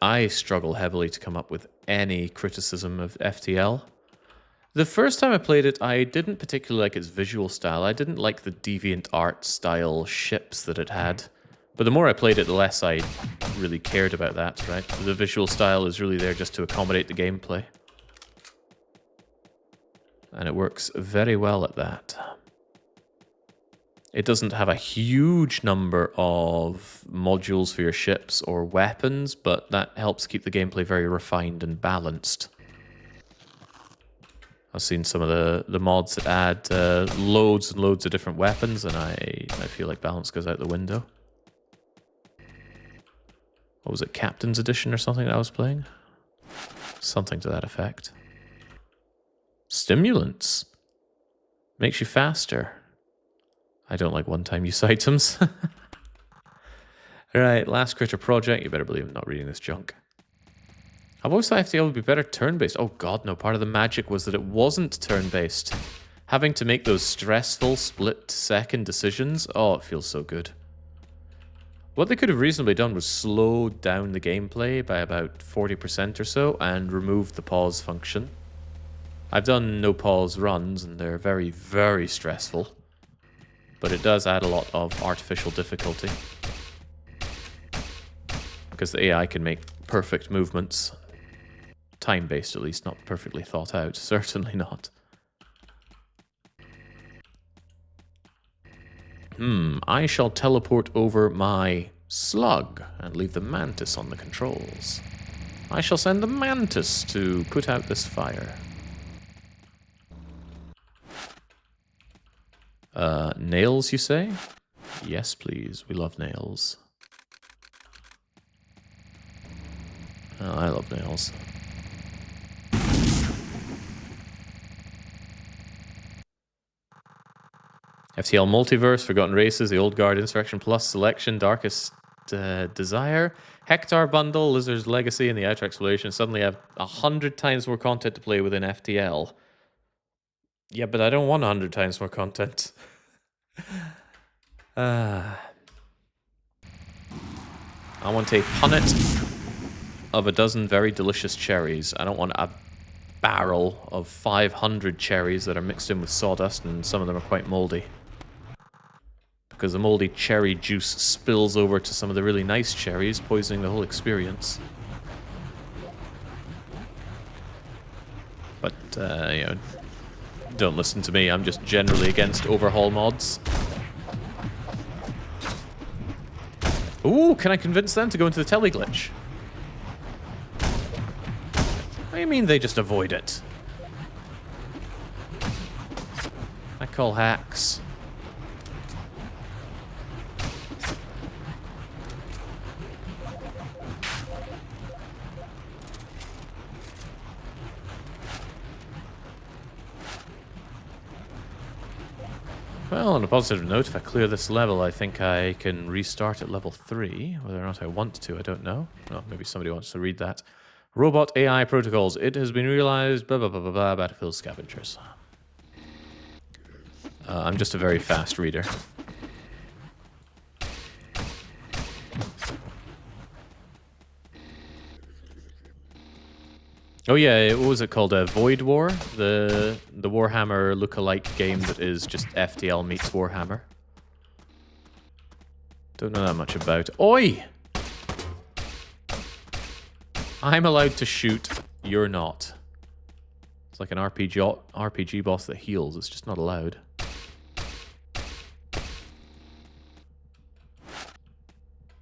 I struggle heavily to come up with any criticism of FTL. The first time I played it, I didn't particularly like its visual style. I didn't like the deviant art style ships that it had. But the more I played it, the less I really cared about that, right? The visual style is really there just to accommodate the gameplay. And it works very well at that. It doesn't have a huge number of modules for your ships or weapons, but that helps keep the gameplay very refined and balanced. I've seen some of the mods that add loads and loads of different weapons, and I feel like balance goes out the window. What was it, Captain's Edition or something that I was playing? Something to that effect. Stimulants. Makes you faster. I don't like one-time use items. Alright, last critter project. You better believe I'm not reading this junk. I've always thought FTL would be better turn-based. Oh god, no. Part of the magic was that it wasn't turn-based. Having to make those stressful split-second decisions. Oh, it feels so good. What they could have reasonably done was slow down the gameplay by about 40% or so and remove the pause function. I've done no pause runs and they're very, very stressful. But it does add a lot of artificial difficulty. Because the AI can make perfect movements. Time-based at least, not perfectly thought out. Certainly not. I shall teleport over my slug and leave the mantis on the controls. I shall send the mantis to put out this fire. Nails, you say? Yes, please. We love nails. Oh, I love nails. FTL Multiverse, Forgotten Races, The Old Guard, Insurrection Plus, Selection, Darkest Desire, Hector Bundle, Lizard's Legacy, and the Outer Exploration. Suddenly I have 100 times more content to play within FTL. Yeah, but I don't want 100 times more content. I want a punnet of a dozen very delicious cherries. I don't want a barrel of 500 cherries that are mixed in with sawdust, and some of them are quite moldy. Because the moldy cherry juice spills over to some of the really nice cherries, poisoning the whole experience. But, you know, don't listen to me. I'm just generally against overhaul mods. Ooh, can I convince them to go into the Teleglitch? What do you mean they just avoid it? I call hacks. Well, on a positive note, if I clear this level, I think I can restart at level 3. Whether or not I want to, I don't know. Well, maybe somebody wants to read that. Robot AI protocols. It has been realized, blah, blah, blah, blah, blah, battlefield scavengers. I'm just a very fast reader. Oh yeah, what was it called? Void War? The Warhammer look-alike game that is just FTL meets Warhammer. Don't know that much about. Oi! I'm allowed to shoot, you're not. It's like an RPG boss that heals, it's just not allowed.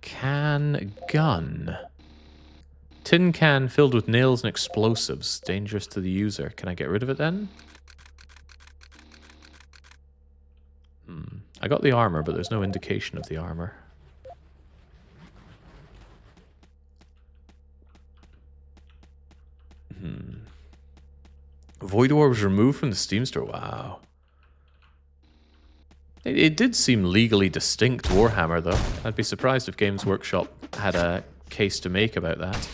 Can gun. Tin can filled with nails and explosives. Dangerous to the user. Can I get rid of it then? I got the armor, but there's no indication of the armor. Void War was removed from the Steam store. Wow. It did seem legally distinct Warhammer, though. I'd be surprised if Games Workshop had a case to make about that.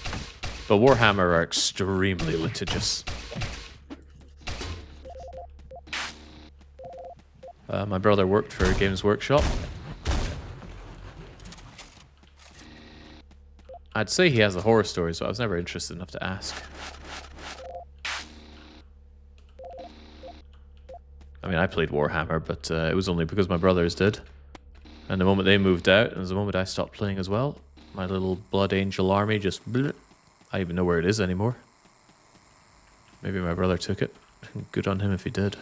But Warhammer are extremely litigious. My brother worked for Games Workshop. I'd say he has the horror stories, but I was never interested enough to ask. I mean, I played Warhammer, but it was only because my brothers did. And the moment they moved out, and was the moment I stopped playing as well. My little Blood Angel army just... bleh. I don't even know where it is anymore. Maybe my brother took it. Good on him if he did.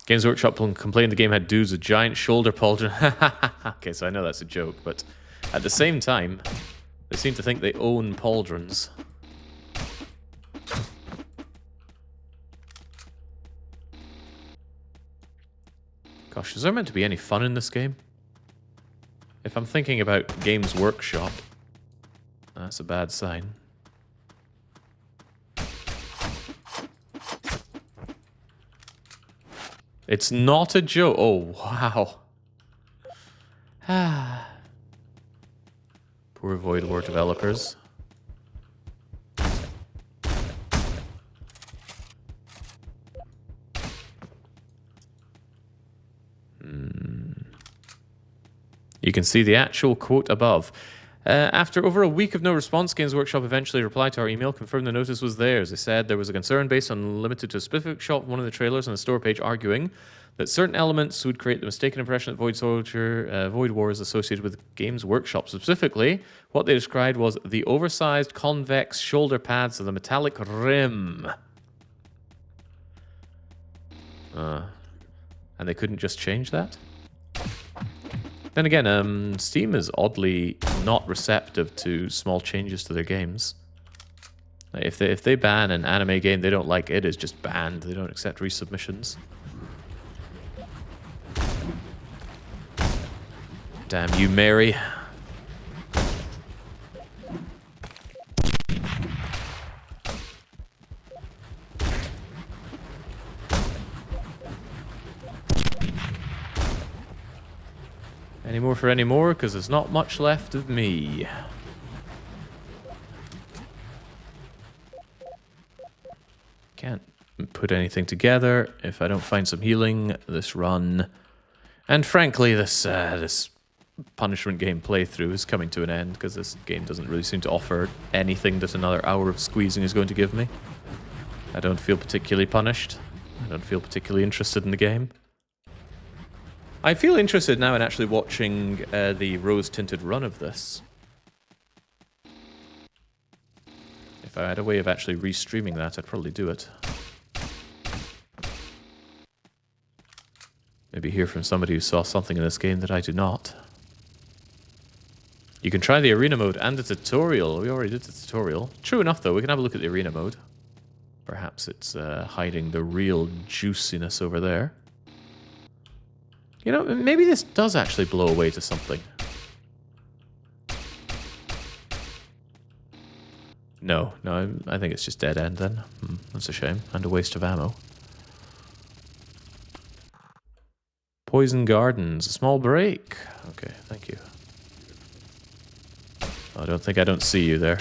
Games Workshop complained the game had dudes with giant shoulder pauldron. Okay, so I know that's a joke, but at the same time, they seem to think they own pauldrons. Gosh, is there meant to be any fun in this game? If I'm thinking about Games Workshop, that's a bad sign. It's not a joke. Oh, wow. Ah. Poor Void War developers. You can see the actual quote above. After over a week of no response, Games Workshop eventually replied to our email, confirmed the notice was theirs. They said there was a concern based on limited to a specific shot, one of the trailers on the store page, arguing that certain elements would create the mistaken impression that Void War is associated with Games Workshop. Specifically, what they described was the oversized convex shoulder pads with a metallic rim. And they couldn't just change that? Then again, Steam is oddly not receptive to small changes to their games. If they ban an anime game they don't like, it is just banned. They don't accept resubmissions. Damn you, Mary. Any more for any more? Because there's not much left of me. Can't put anything together if I don't find some healing this run. And frankly, this punishment game playthrough is coming to an end because this game doesn't really seem to offer anything that another hour of squeezing is going to give me. I don't feel particularly punished. I don't feel particularly interested in the game. I feel interested now in actually watching the rose-tinted run of this. If I had a way of actually restreaming that, I'd probably do it. Maybe hear from somebody who saw something in this game that I do not. You can try the arena mode and the tutorial. We already did the tutorial. True enough, though, we can have a look at the arena mode. Perhaps it's hiding the real juiciness over there. You know, maybe this does actually blow away to something. No, I think it's just dead end then. That's a shame. And a waste of ammo. Poison Gardens. A small break. Okay, thank you. I don't see you there.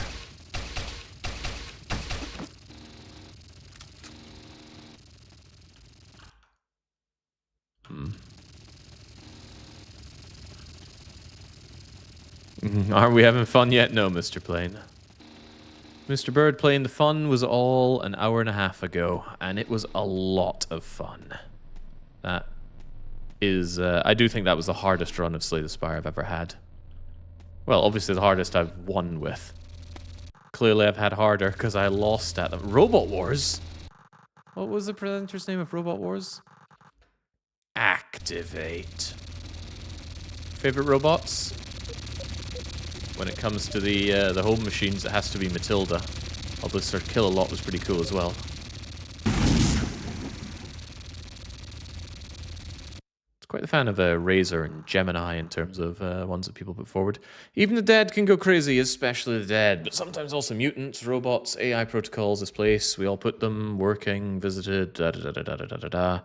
Aren't we having fun yet? No, Mr. Plane. Mr. Bird Plane, the fun was all an hour and a half ago, and it was a lot of fun. That is, I do think that was the hardest run of Slay the Spire I've ever had. Well, obviously the hardest I've won with. Clearly I've had harder because I lost at them. Robot Wars? What was the presenter's name of Robot Wars? Activate. Favorite robots? when it comes to the home machines, it has to be Matilda. Although Sir Kill-A-Lot was pretty cool as well. Quite the fan of Razor and Gemini in terms of ones that people put forward. Even the dead can go crazy, especially the dead, but sometimes also mutants, robots, AI protocols, this place. We all put them, working, visited, da da da da da da da da.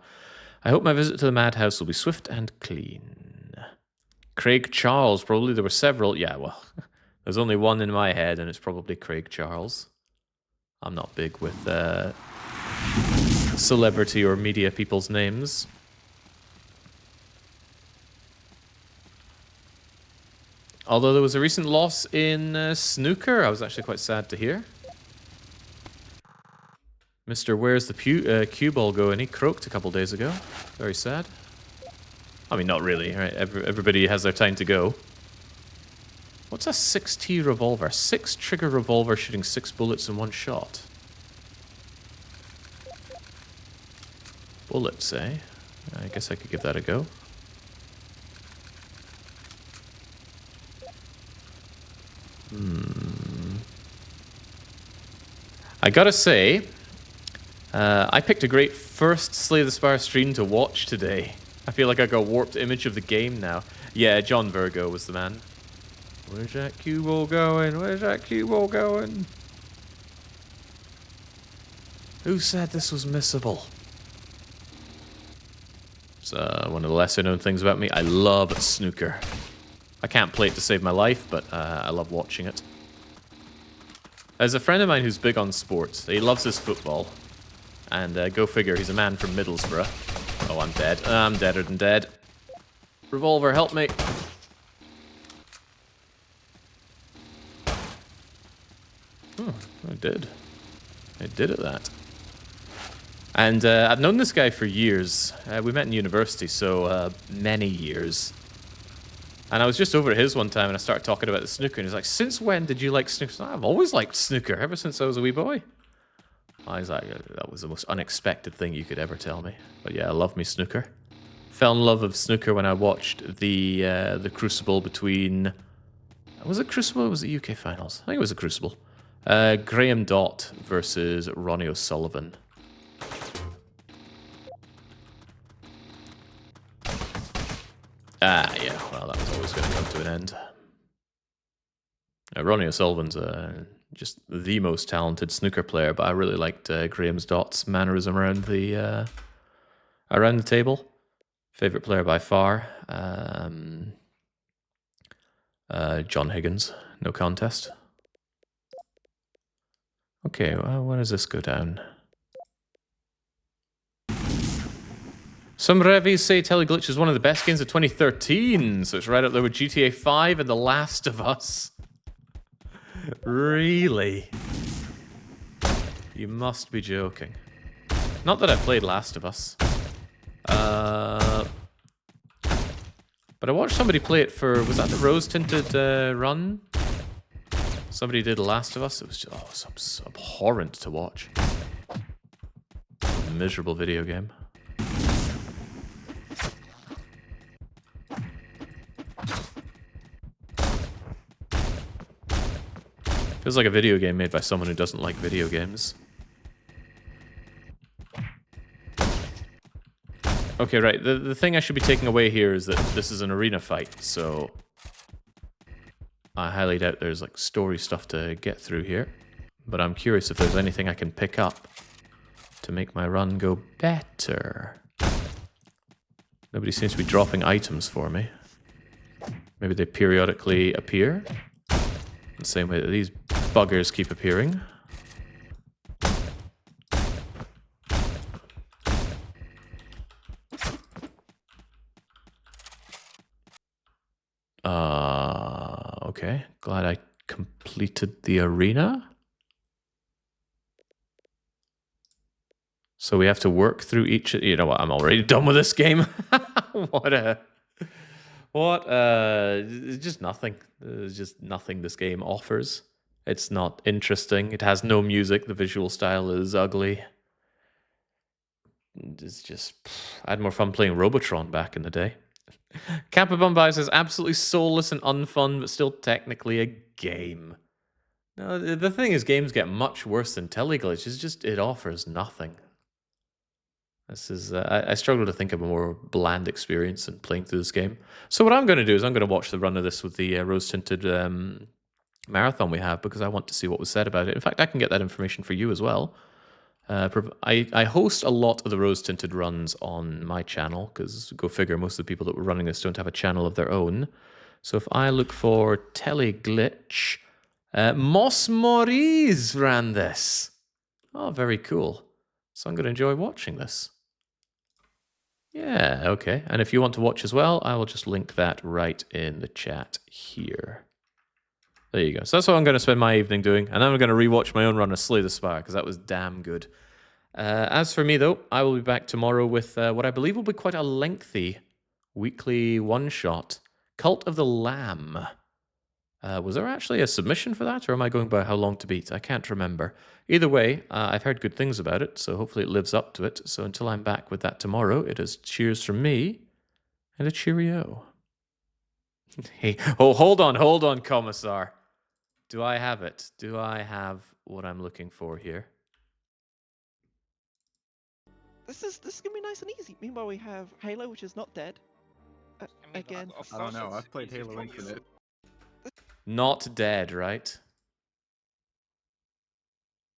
I hope my visit to the madhouse will be swift and clean. Craig Charles, probably. There were several. Yeah, well, there's only one in my head, and it's probably Craig Charles. I'm not big with celebrity or media people's names. Although there was a recent loss in snooker, I was actually quite sad to hear. Mr. Where's the cue ball going? He croaked a couple days ago. Very sad. I mean, not really, right? Everybody has their time to go. What's a 6T revolver? 6-trigger revolver shooting 6 bullets in one shot. Bullets, eh? I guess I could give that a go. I gotta say, I picked a great first Slay the Spire stream to watch today. I feel like I got a warped image of the game now. Yeah, John Virgo was the man. Where's that cue ball going? Where's that cue ball going? Who said this was missable? It's one of the lesser known things about me. I love snooker. I can't play it to save my life, but I love watching it. There's a friend of mine who's big on sports. He loves his football. And go figure, he's a man from Middlesbrough. Oh, I'm dead. I'm deader than dead. Revolver, help me. Oh, I did. I did at that. And I've known this guy for years. We met in university, so many years. And I was just over at his one time, and I started talking about the snooker, and he's like, "Since when did you like snooker?" I've always liked snooker, ever since I was a wee boy. I was like, that was the most unexpected thing you could ever tell me. But yeah, I love me snooker. Fell in love with snooker when I watched the Crucible between... Was it Crucible or was it UK Finals? I think it was a Crucible. Graham Dott versus Ronnie O'Sullivan. Ah, yeah, well, that was always going to come to an end. Ronnie O'Sullivan's just the most talented snooker player, but I really liked Graham's Dott's mannerism around the table. Favorite player by far. John Higgins, no contest. Okay, well, where does this go down? Some reviews say Teleglitch is one of the best games of 2013, so it's right up there with GTA 5 and The Last of Us. Really? You must be joking. Not that I played Last of Us. But I watched somebody play it for... Was that the rose-tinted run? Somebody did Last of Us. It was just, so abhorrent to watch. Miserable video game. Feels like a video game made by someone who doesn't like video games. Okay, right. The thing I should be taking away here is that this is an arena fight, so I highly doubt there's like story stuff to get through here. But I'm curious if there's anything I can pick up to make my run go better. Nobody seems to be dropping items for me. Maybe they periodically appear. The same way that these buggers keep appearing. Okay. Glad I completed the arena. So we have to work through each... You know what? I'm already done with this game. Just nothing. There's just nothing this game offers. It's not interesting. It has no music. The visual style is ugly. It's just... I had more fun playing Robotron back in the day. Kappa Bombay says, absolutely soulless and unfun, but still technically a game. No, the thing is, games get much worse than Teleglitch. It's just, it offers nothing. This is, I struggle to think of a more bland experience than playing through this game. So what I'm going to do is I'm going to watch the run of this with the rose-tinted marathon we have, because I want to see what was said about it. In fact, I can get that information for you as well. I host a lot of the rose-tinted runs on my channel, because go figure, most of the people that were running this don't have a channel of their own. So if I look for Teleglitch, Moss Maurice ran this. Oh, very cool. So I'm going to enjoy watching this. Yeah, okay. And if you want to watch as well, I will just link that right in the chat here. There you go. So that's what I'm going to spend my evening doing. And then I'm going to rewatch my own run of Slay the Spire, because that was damn good. As for me, though, I will be back tomorrow with what I believe will be quite a lengthy weekly one-shot. Cult of the Lamb. Was there actually a submission for that, or am I going by how long to beat? I can't remember. Either way, I've heard good things about it, so hopefully it lives up to it. So until I'm back with that tomorrow, it is cheers from me, and a cheerio. Hey, oh, hold on, Commissar. Do I have it? Do I have what I'm looking for here? This is gonna be nice and easy. Meanwhile, we have Halo, which is not dead. Again. I don't know. I've played Halo Infinite. Not dead, right?